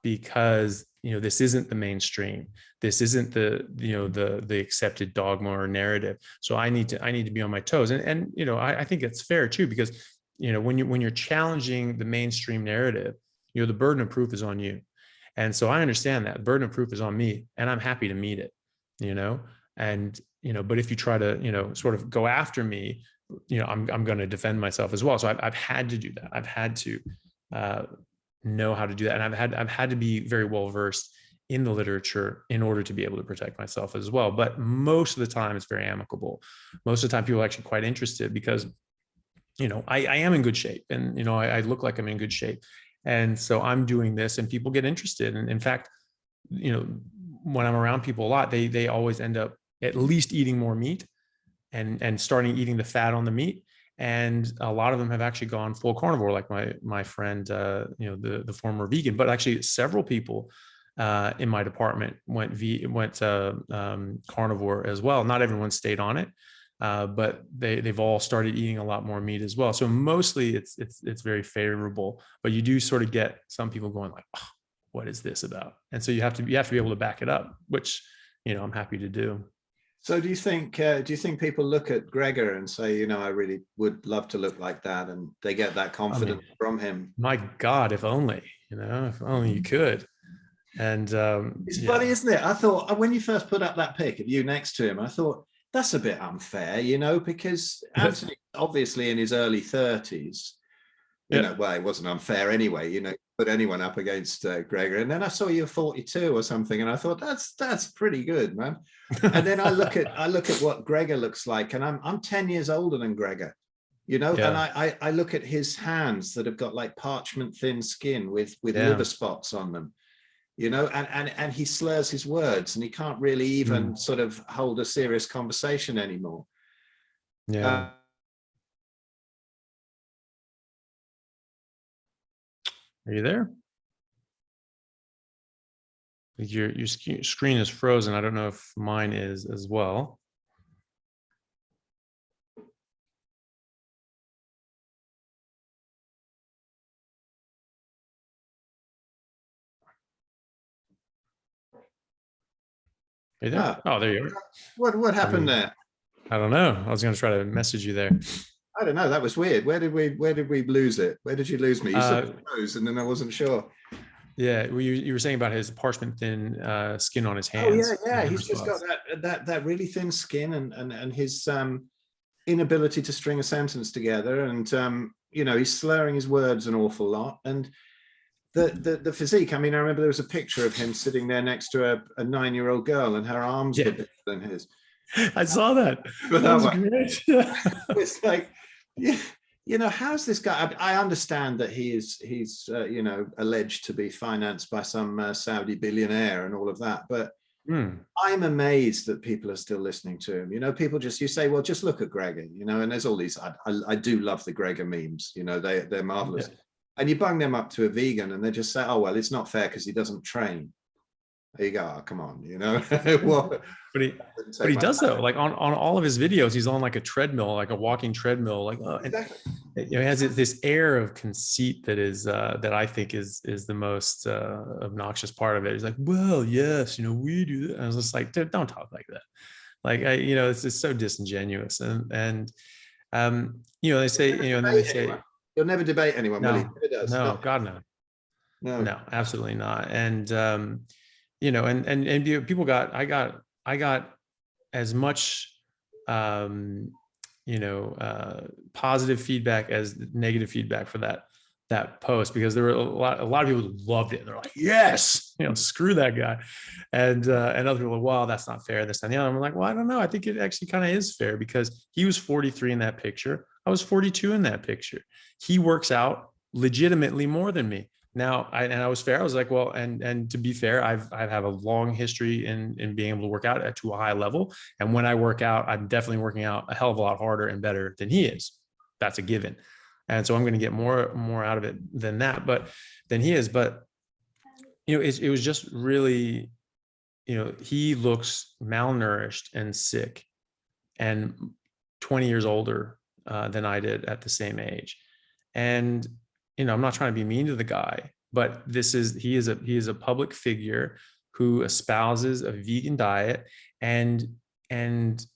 because this isn't the mainstream. This isn't the accepted dogma or narrative. So I need to be on my toes. And I think it's fair too, because when you're challenging the mainstream narrative, the burden of proof is on you. And so I understand that the burden of proof is on me, and I'm happy to meet it. And but if you try to sort of go after me, I'm going to defend myself as well. So I've had to do that. I've had to know how to do that, and I've had to be very well versed in the literature in order to be able to protect myself as well. But most of the time it's very amicable. Most of the time people are actually quite interested because, you know, I am in good shape, and, you know, I look like I'm in good shape. And so I'm doing this and people get interested. And in fact, you know, when I'm around people a lot, they always end up at least eating more meat and starting eating the fat on the meat. And a lot of them have actually gone full carnivore, like my friend, you know, the former vegan. But actually several people in my department went carnivore as well. Not everyone stayed on it, but they've all started eating a lot more meat as well. So mostly it's very favorable. But you do sort of get some people going like, oh, what is this about? And so you have to be able to back it up, which, you know, I'm happy to do. So do you think people look at Gregor and say, you know, I really would love to look like that, and they get that confidence from him? My God, if only, you know, if only you could. And it's funny, isn't it? I thought when you first put up that pic of you next to him, I thought that's a bit unfair, you know, because Anthony obviously in his early 30s. You know, well, it wasn't unfair anyway, you know, put anyone up against Gregor. And then I saw you 42 or something, and I thought that's pretty good, man. And then I look at what Gregor looks like, and I'm 10 years older than Gregor, you know, and I look at his hands that have got like parchment thin skin with liver spots on them, you know, and he slurs his words, and he can't really even sort of hold a serious conversation anymore. Yeah. Are you there? Your screen is frozen. I don't know if mine is as well. Are you there? Oh, there you are. What happened there? I don't know. I was going to try to message you there. I don't know. That was weird. Where did we lose it? Where did you lose me? You said froze, and then I wasn't sure. Yeah, well, you were saying about his parchment thin skin on his hands. Oh yeah. He's just got that really thin skin, and his inability to string a sentence together, and you know, he's slurring his words an awful lot, and the physique. I mean, I remember there was a picture of him sitting there next to a 9-year-old girl, and her arms were bigger than his. I saw that. That was great. It's like, you know, how's this guy? I understand that he's you know, alleged to be financed by some Saudi billionaire and all of that, but I'm amazed that people are still listening to him. You know, people you say, well, just look at Gregor, you know, and there's all these. I do love the Gregor memes. You know, they're marvelous. Yeah. And you bung them up to a vegan, and they just say, oh well, it's not fair because he doesn't train. There you go. Oh, come on, you know. Well, but he does though. Like on all of his videos, he's on like a treadmill, like a walking treadmill. Like exactly. And, you know, he has this air of conceit that is that I think is the most obnoxious part of it. He's like, well, yes, you know, we do that. And I was just like, dude, don't talk like that. Like you know, it's just so disingenuous. And you know, they say, you know, and then they say, you'll never debate anyone. No, will he? no, God, no, absolutely not. And you know, and people I got as much, you know, positive feedback as negative feedback for that post, because there were a lot of people who loved it. They're like, yes, you know, screw that guy. And other people are like, wow, that's not fair. This and the other. I'm like, well, I don't know. I think it actually kind of is fair, because he was 43 in that picture. I was 42 in that picture. He works out legitimately more than me. Now, I was fair. I was like, well, and to be fair, I have a long history in being able to work out to a high level. And when I work out, I'm definitely working out a hell of a lot harder and better than he is. That's a given. And so I'm going to get more out of it than he is. But, you know, it was just really, you know, he looks malnourished and sick and 20 years older than I did at the same age. And, you know, I'm not trying to be mean to the guy, but he is a public figure who espouses a vegan diet and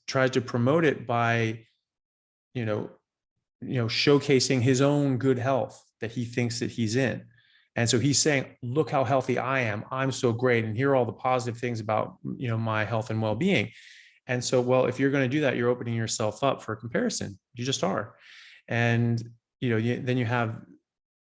tries to promote it by, you know, showcasing his own good health that he thinks that he's in. And so he's saying, look how healthy I am. I'm so great. And here are all the positive things about, you know, my health and well-being. And so, well, if you're going to do that, you're opening yourself up for comparison. You just are. And, you know, then you have,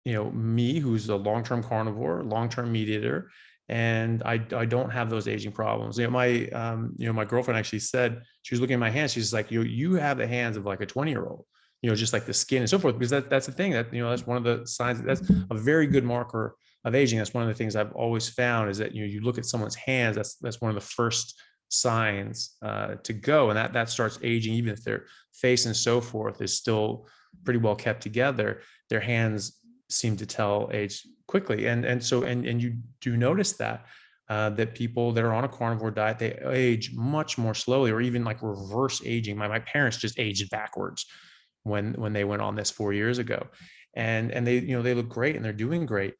you know, me, who's a long-term carnivore, long-term meat eater, and I don't have those aging problems. My girlfriend actually said, she was looking at my hands. She's like, you have the hands of like a 20-year-old, just like the skin and so forth, because that's the thing that, that's one of the signs. That's a very good marker of aging. That's one of the things I've always found, is that, you look at someone's hands, that's one of the first signs to go. And that starts aging, even if their face and so forth is still pretty well kept together, their hands seem to tell age quickly. And you do notice that people that are on a carnivore diet, they age much more slowly, or even like reverse aging. My parents just aged backwards when they went on this 4 years ago, and they, they look great and they're doing great.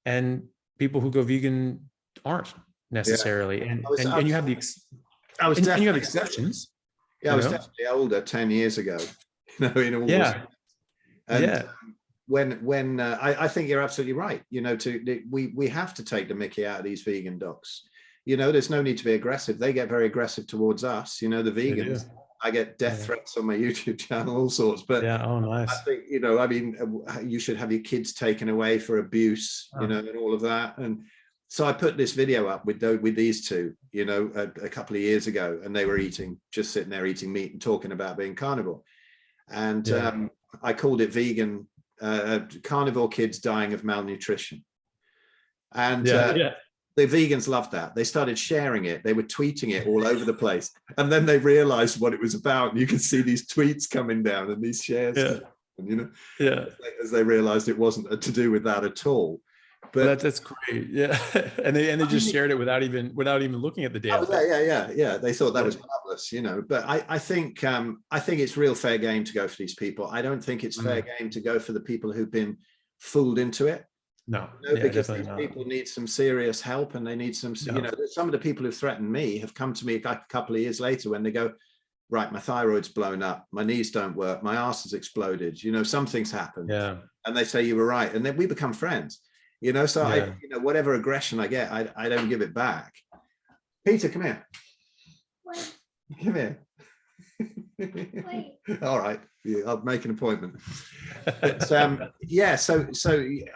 And people who go vegan aren't necessarily. Yeah. And you have you have exceptions. Yeah, I was definitely older 10 years ago, in all this. And when I think you're absolutely right, we have to take the mickey out of these vegan docs. There's no need to be aggressive. They get very aggressive towards us, the vegans. I get death threats on my YouTube channel, all sorts. But nice. I think, you should have your kids taken away for abuse, and all of that. And so I put this video up with these two, a couple of years ago, and they were just sitting there eating meat and talking about being carnivore. And I called it vegan, carnivore kids dying of malnutrition. And the vegans loved that. They started sharing it. They were tweeting it all over the place. And then they realized what it was about. And you could see these tweets coming down and these shares, as they realized it wasn't to do with that at all. But that's great. Yeah. and they just shared it without even looking at the damn thing. Yeah. They thought that was marvelous, But I think it's real fair game to go for these people. I don't think it's fair game to go for the people who've been fooled into it. No, because these people need some serious help, and they need some, some of the people who threatened me have come to me a couple of years later when they go, right, my thyroid's blown up, my knees don't work, my arse has exploded, something's happened. Yeah. And they say, you were right. And then we become friends, so I, whatever aggression I get, I don't give it back. Peter, come here. Wait. Come here. Wait. All right, I'll make an appointment. But so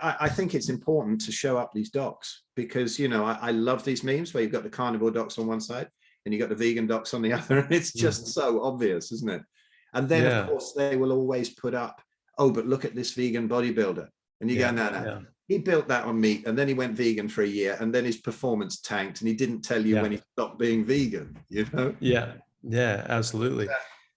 I think it's important to show up these docs, because I love these memes where you've got the carnivore docs on one side and you got the vegan docs on the other, and it's just so obvious, isn't it? And then of course they will always put up, oh, but look at this vegan bodybuilder, and you go, no. He built that on meat, and then he went vegan for a year, and then his performance tanked, and he didn't tell you when he stopped being vegan, Yeah, absolutely.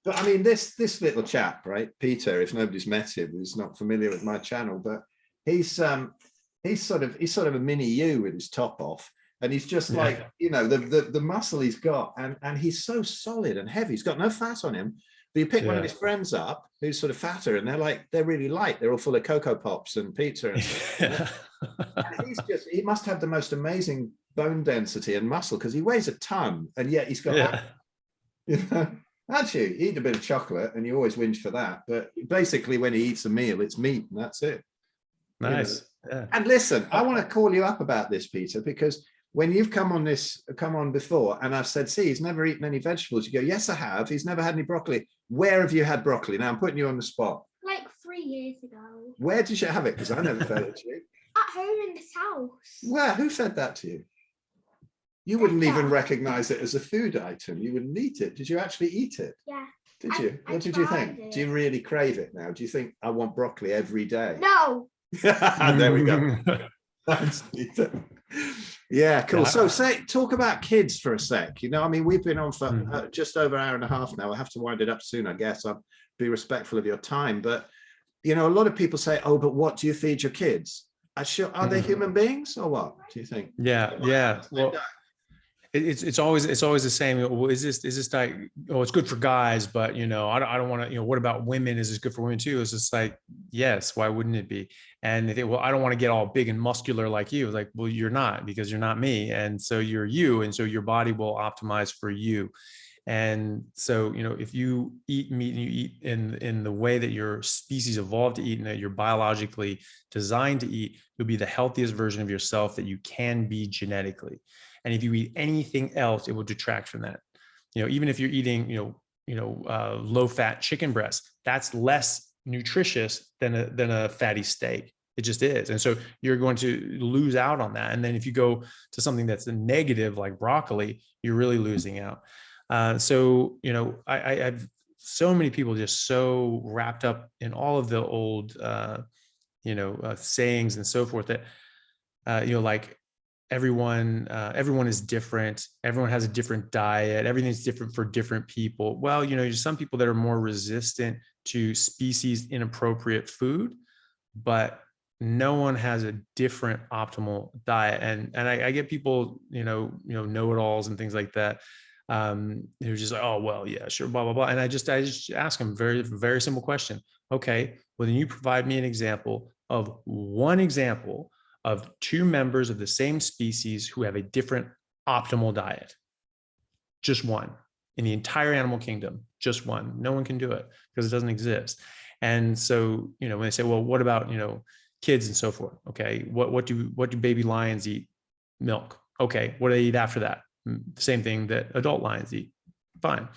But I mean, this little chap, right, Peter, if nobody's met him, who's not familiar with my channel, but he's sort of a mini you with his top off, and he's just like, the muscle he's got, and he's so solid and heavy. He's got no fat on him. But you pick one of his friends up who's sort of fatter, and they're really light. They're all full of Cocoa Pops and pizza. And stuff, and he must have the most amazing bone density and muscle, because he weighs a ton, and yet he's got actually, eat a bit of chocolate and you always whinge for that. But basically when he eats a meal, it's meat and that's it. Nice. Yeah. And listen, I want to call you up about this, Peter, because when you've come on before, and I've said, see, he's never eaten any vegetables. You go, yes, I have. He's never had any broccoli. Where have you had broccoli? Now I'm putting you on the spot. Like 3 years ago. Where did you have it? Because I never fed it to you. At home in this house. Where? Who fed that to you? You wouldn't even recognize it as a food item. You wouldn't eat it. Did you actually eat it? Yeah. Did you? What did you think? Do you really crave it now? Do you think I want broccoli every day? No. There we go. Thanks, Peter. Yeah, cool. So talk about kids for a sec. I mean, we've been on for just over an hour and a half now. I have to wind it up soon, I guess. I'll be respectful of your time. But, a lot of people say, oh, but what do you feed your kids? Are they human beings or what do you think? Yeah. Well, it's always the same. Well, is this diet? Oh, it's good for guys, but I don't want to. What about women? Is this good for women too? It's just like, yes. Why wouldn't it be? And they think, well, I don't want to get all big and muscular like you. Like, well, you're not, because you're not me, and so you're you, and so your body will optimize for you. And so, if you eat meat and you eat in the way that your species evolved to eat and that you're biologically designed to eat, you'll be the healthiest version of yourself that you can be genetically. And if you eat anything else, it will detract from that. Even if you're eating, low-fat chicken breast, that's less nutritious than a fatty steak. It just is. And so you're going to lose out on that. And then if you go to something that's a negative, like broccoli, you're really losing out. So, I've so many people just so wrapped up in all of the old, sayings and so forth that, like everyone is different. Everyone has a different diet. Everything's different for different people. Well, there's some people that are more resistant to species inappropriate food, but no one has a different optimal diet. And I get people, know-it-alls and things like that. Who's just like, oh, well, yeah, sure, blah, blah, blah. And I just ask them very, very simple question. Okay, well, then you provide me an example of one example of two members of the same species who have a different optimal diet. Just one in the entire animal kingdom, just one. No one can do it because it doesn't exist. And so, when they say, well, what about, kids and so forth? Okay, what do baby lions eat? Milk. Okay, what do they eat after that? The same thing that adult lions eat. Fine.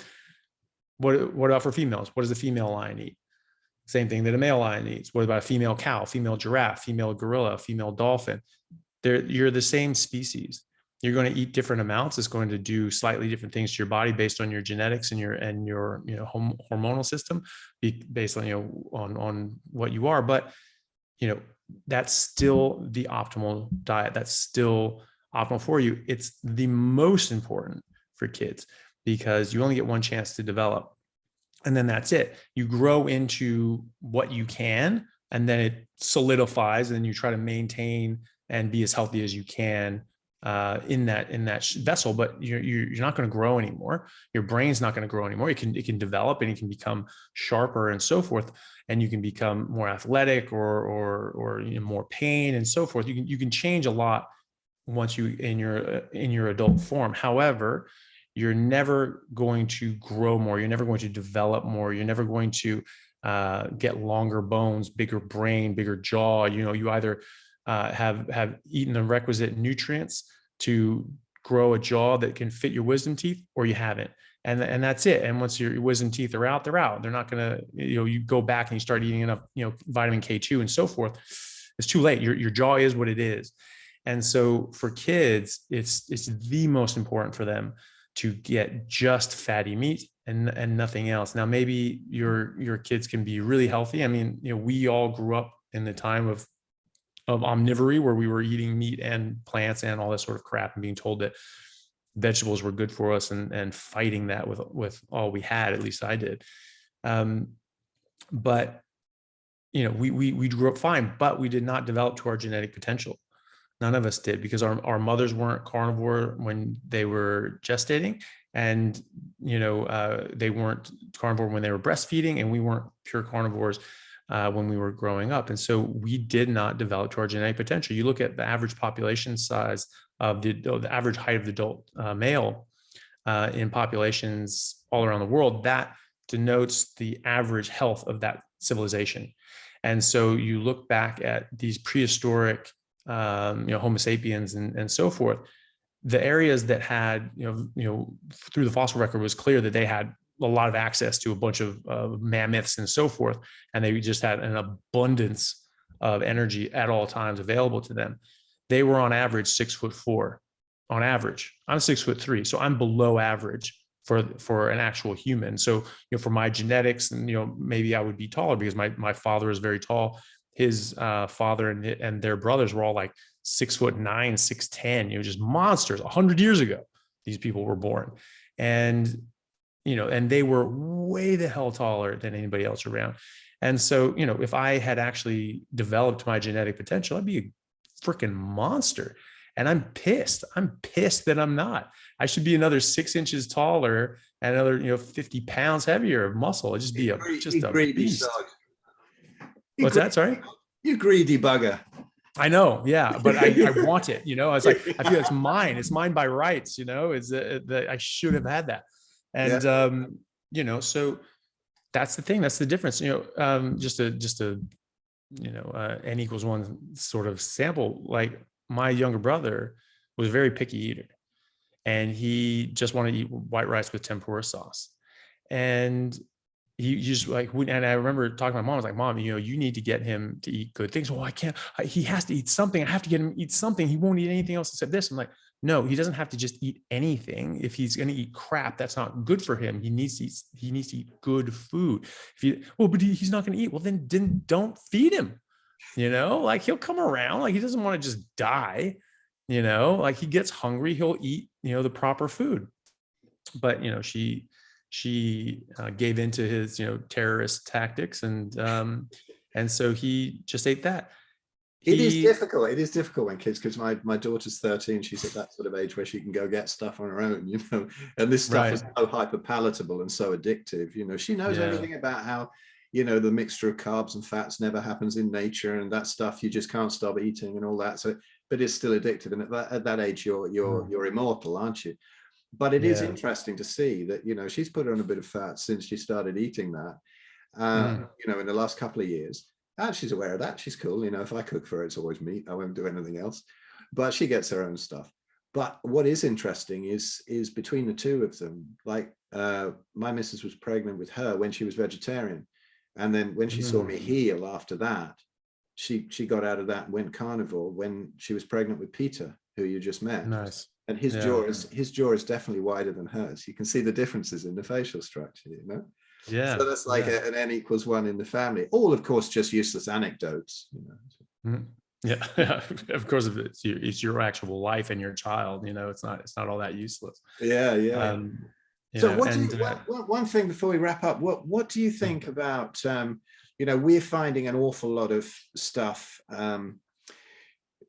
What about for females? What does a female lion eat? Same thing that a male lion eats. What about a female cow, female giraffe, female gorilla, female dolphin? You're the same species. You're going to eat different amounts. It's going to do slightly different things to your body based on your genetics and your hormonal system, based on on what you are. But that's still the optimal diet. That's still optimal for you. It's the most important for kids because you only get one chance to develop. And then that's it. You grow into what you can, and then it solidifies, and then you try to maintain and be as healthy as you can in that vessel. But you're not going to grow anymore. Your brain's not going to grow anymore. It can develop, and it can become sharper and so forth, and you can become more athletic or more pain and so forth. You can change a lot once you in your adult form. However, you're never going to grow more. You're never going to develop more. You're never going to get longer bones, bigger brain, bigger jaw. You either have eaten the requisite nutrients to grow a jaw that can fit your wisdom teeth, or you haven't. And that's it. And once your wisdom teeth are out, they're out. They're not going to, you go back and you start eating enough, vitamin K2 and so forth. It's too late. Your jaw is what it is. And so for kids, it's the most important for them to get just fatty meat and nothing else. Now, maybe your kids can be really healthy. I mean, we all grew up in the time of omnivory, where we were eating meat and plants and all this sort of crap and being told that vegetables were good for us and fighting that with all we had. At least I did. But we grew up fine, but we did not develop to our genetic potential. None of us did, because our mothers weren't carnivore when they were gestating, and they weren't carnivore when they were breastfeeding, and we weren't pure carnivores when we were growing up. And so we did not develop to our genetic potential. You look at the average population size of the average height of the adult male in populations all around the world, that denotes the average health of that civilization. And so you look back at these prehistoric Homo sapiens and so forth, the areas that had, through the fossil record was clear that they had a lot of access to a bunch of mammoths and so forth. And they just had an abundance of energy at all times available to them. They were on average 6'4" on average. I'm 6'3", so I'm below average for an actual human. So, for my genetics, and, maybe I would be taller because my father is very tall. His father and their brothers were all like 6'9", 6'10", just monsters. 100 years ago, these people were born, and they were way the hell taller than anybody else around. And so, if I had actually developed my genetic potential, I'd be a freaking monster. And I'm pissed. I'm pissed that I'm not. I should be another 6 inches taller and another, 50 pounds heavier of muscle. I'd just be a beast. What's that? Sorry? You greedy bugger. I know. Yeah. But I want it, it's like, I feel it's mine. It's mine by rights, it's I should have had that. And, so that's the thing. That's the difference, just a N equals one sort of sample. Like, my younger brother was a very picky eater, and he just wanted to eat white rice with tempura sauce. And he just like, and I remember talking to my mom, I was like, Mom, you need to get him to eat good things. Well, I can't, he has to eat something. I have to get him to eat something. He won't eat anything else except this. I'm like, no, he doesn't have to just eat anything. If he's going to eat crap, that's not good for him. He needs to eat good food. But he's not going to eat. Well, then don't feed him, like he'll come around. Like he doesn't want to just die, like he gets hungry, he'll eat, the proper food. But, she gave into his, terrorist tactics. And so he just ate that. It is difficult. It is difficult when kids, because my daughter's 13. She's at that sort of age where she can go get stuff on her own, and this stuff is so hyper palatable and so addictive. She knows everything about how, the mixture of carbs and fats never happens in nature, and that stuff you just can't stop eating and all that. So, but it's still addictive. And at that age, you're immortal, aren't you? But it is interesting to see that, she's put on a bit of fat since she started eating that, in the last couple of years. And she's aware of that. She's cool. If I cook for her, it's always meat. I won't do anything else. But she gets her own stuff. But what is interesting is between the two of them, like my missus was pregnant with her when she was vegetarian. And then when she saw me heal after that, she got out of that and went carnivore when she was pregnant with Peter, who you just met. Nice. And his jaw is definitely wider than hers. You can see the differences in the facial structure, Yeah. So that's like an N equals 1 in the family. All, of course, just useless anecdotes. Yeah. Of course, if it's your actual life and your child, it's not all that useless. Yeah. So one thing before we wrap up, what do you think about, we're finding an awful lot of stuff,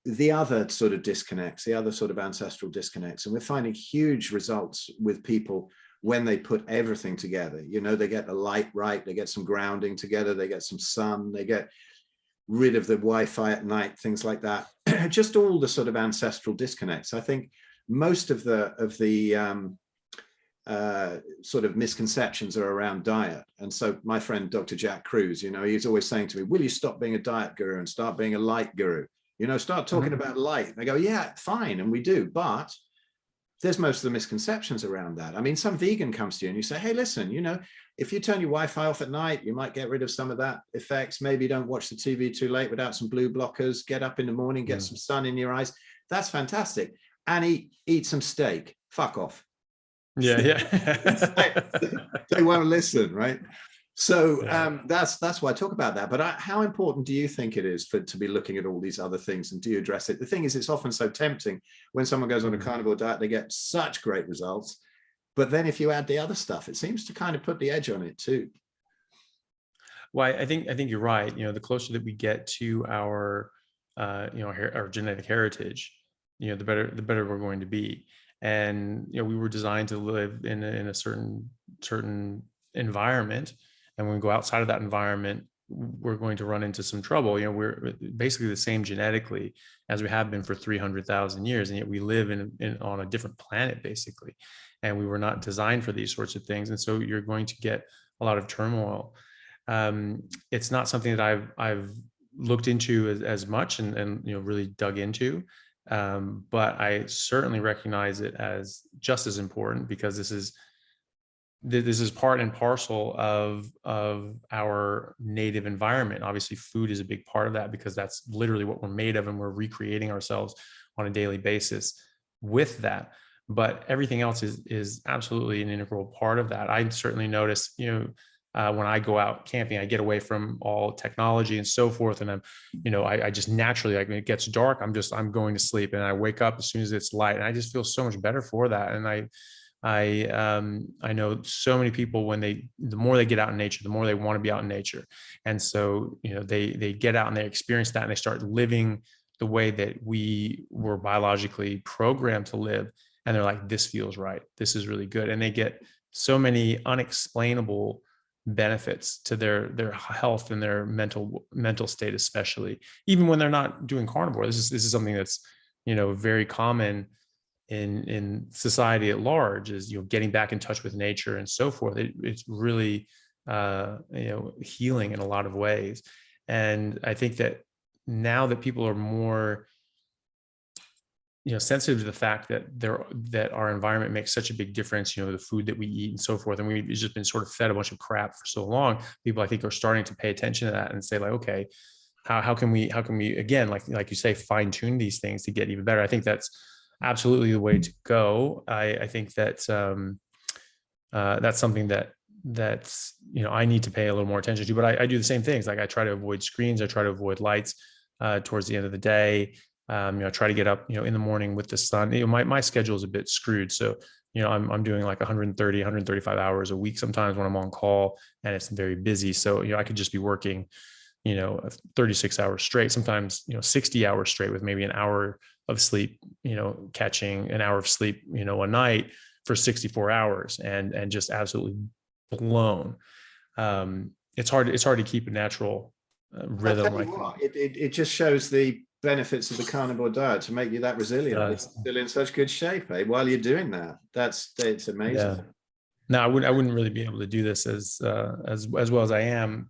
the other sort of disconnects, the other sort of ancestral disconnects, and we're finding huge results with people when they put everything together. They get the light right, they get some grounding together, they get some sun, they get rid of the Wi-Fi at night, things like that. Just all the sort of ancestral disconnects. I think most of the sort of misconceptions are around diet. And so my friend, Dr. Jack Cruz, he's always saying to me, will you stop being a diet guru and start being a light guru? Start talking about light. And I go, yeah, fine. And we do, but there's most of the misconceptions around that. I mean, some vegan comes to you and you say, hey, listen, if you turn your Wi-Fi off at night, you might get rid of some of that effects. Maybe don't watch the TV too late without some blue blockers, get up in the morning, get some sun in your eyes. That's fantastic. And eat some steak. Fuck off. Yeah. They won't listen, right? So that's why I talk about that. But how important do you think it is to be looking at all these other things, and do you address it? The thing is, it's often so tempting when someone goes on a carnivore diet, they get such great results. But then if you add the other stuff, it seems to kind of put the edge on it too. Well, I think you're right. The closer that we get to our our genetic heritage, the better we're going to be. And we were designed to live in a certain environment. And when we go outside of that environment, we're going to run into some trouble. We're basically the same genetically as we have been for 300,000 years. And yet we live on a different planet, basically. And we were not designed for these sorts of things. And so you're going to get a lot of turmoil. It's not something that I've looked into as much and really dug into. But I certainly recognize it as just as important, because this is part and parcel of our native environment. Obviously, food is a big part of that, because that's literally what we're made of, and we're recreating ourselves on a daily basis with that. But everything else is absolutely an integral part of that. I certainly notice, when I go out camping, I get away from all technology and so forth. And I just naturally, like when it gets dark, I'm going to sleep, and I wake up as soon as it's light, and I just feel so much better for that. And I know so many people, the more they get out in nature, the more they want to be out in nature. And so, they get out and they experience that, and they start living the way that we were biologically programmed to live. And they're like, this feels right. This is really good. And they get so many unexplainable benefits to their health and their mental state, especially even when they're not doing carnivore. This is something that's, very common in society at large, is, getting back in touch with nature and so forth. It's really, healing in a lot of ways. And I think that now that people are more sensitive to the fact that our environment makes such a big difference, the food that we eat and so forth. And we've just been sort of fed a bunch of crap for so long. People, I think, are starting to pay attention to that and say like, okay, how can we again, like you say, fine tune these things to get even better? I think that's absolutely the way to go. I think that that's something that's I need to pay a little more attention to, but I do the same things. Like I try to avoid screens, I try to avoid lights towards the end of the day. I try to get up, in the morning with the sun. My schedule is a bit screwed. So, I'm doing like 130, 135 hours a week sometimes when I'm on call and it's very busy. So, I could just be working, 36 hours straight, sometimes, 60 hours straight with maybe an hour of sleep, catching an hour of sleep, a night for 64 hours and just absolutely blown. It's hard to keep a natural rhythm like that. It just shows the benefits of the carnivore diet to make you that resilient. Still in such good shape, while you're doing that. It's amazing. Yeah. No, I wouldn't really be able to do this as well as I am,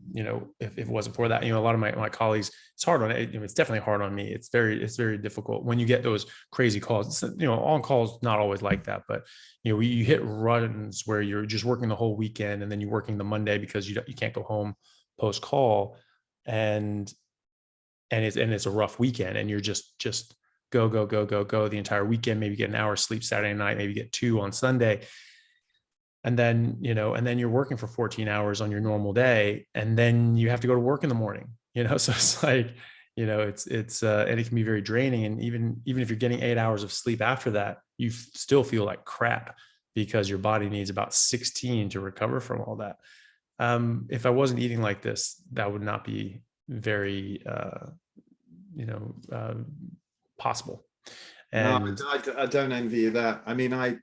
if it wasn't for that. A lot of my colleagues, it's hard on it. It's definitely hard on me. It's very difficult when you get those crazy calls. On calls, not always like that, but you hit runs where you're just working the whole weekend and then you're working the Monday because you can't go home post call, and it's a rough weekend, and you're just go the entire weekend. Maybe get an hour sleep Saturday night, maybe get 2 on Sunday. And then, you're working for 14 hours on your normal day, and then you have to go to work in the morning, so it's like, it's and it can be very draining. And even if you're getting 8 hours of sleep after that, you still feel like crap because your body needs about 16 to recover from all that. If I wasn't eating like this, that would not be very, possible. And no, I don't envy you that. I mean, I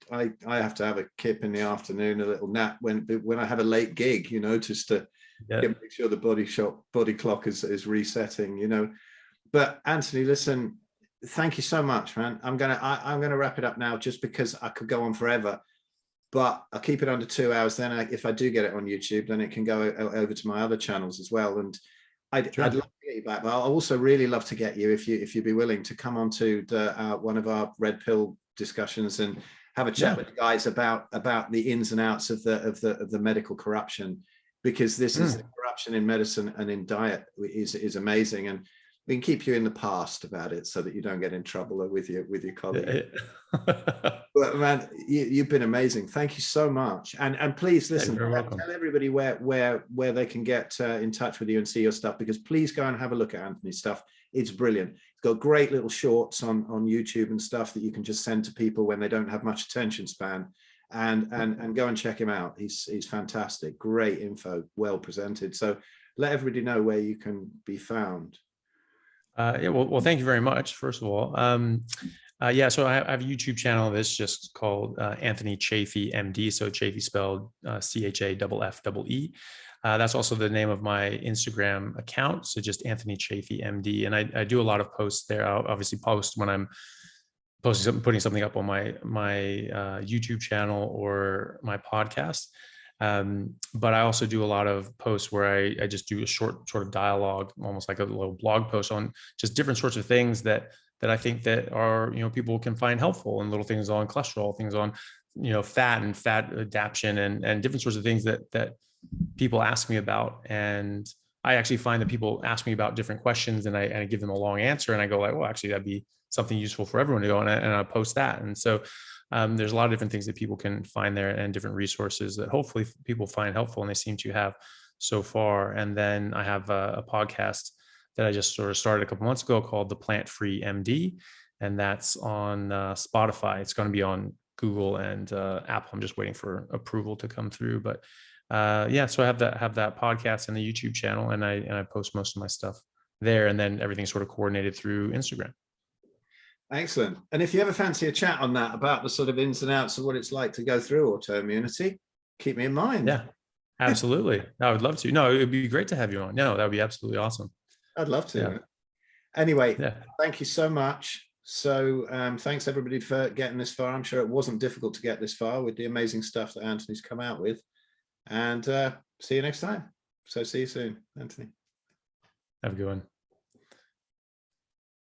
have to have a kip in the afternoon, a little nap when I have a late gig, just to make sure the body clock is resetting, But Anthony, listen, thank you so much, man. I'm gonna wrap it up now, just because I could go on forever, but I'll keep it under 2 hours. Then if I do get it on YouTube, then it can go over to my other channels as well. And I'd love to get you back, but I'll also really love to get you, if you'd be willing to come on to one of our red pill discussions and have a chat with the guys about the ins and outs of the medical corruption, because this is the corruption in medicine and in diet is amazing, and we can keep you in the past about it so that you don't get in trouble with your colleagues. But man, you've been amazing. Thank you so much. And please listen, tell everybody where they can get in touch with you and see your stuff, because please go and have a look at Anthony's stuff. It's brilliant. He's got great little shorts on YouTube and stuff that you can just send to people when they don't have much attention span, and go and check him out. He's fantastic. Great info, well presented. So let everybody know where you can be found. Well, thank you very much, first of all. So I have a YouTube channel that's just called AnthonyChaffee MD. So Chaffee spelled CHAFFE. That's also the name of my Instagram account. So just AnthonyChaffee MD. And I do a lot of posts there. I'll obviously post when I'm putting something up on my YouTube channel or my podcast. But I also do a lot of posts where I just do a short sort of dialogue, almost like a little blog post on just different sorts of things that I think that are, people can find helpful, and little things on cholesterol, things on, fat and fat adaptation and different sorts of things that people ask me about. And I actually find that people ask me about different questions, and I give them a long answer, and I go like, well, actually that'd be something useful for everyone to go, and I post that. And so there's a lot of different things that people can find there, and different resources that hopefully people find helpful, and they seem to have so far. And then I have a podcast that I just sort of started a couple months ago called The Plant Free MD, and that's on Spotify. It's going to be on Google and Apple. I'm just waiting for approval to come through, but so I have that podcast and the YouTube channel, and I post most of my stuff there, and then everything's sort of coordinated through Instagram. Excellent. And if you ever fancy a chat on that, about the sort of ins and outs of what it's like to go through autoimmunity, keep me in mind. Yeah, absolutely. I would love to. No, it would be great to have you on. No, that would be absolutely awesome. I'd love to. Yeah. Anyway, Thank you so much. So thanks everybody for getting this far. I'm sure it wasn't difficult to get this far with the amazing stuff that Anthony's come out with. And see you next time. So see you soon, Anthony. Have a good one.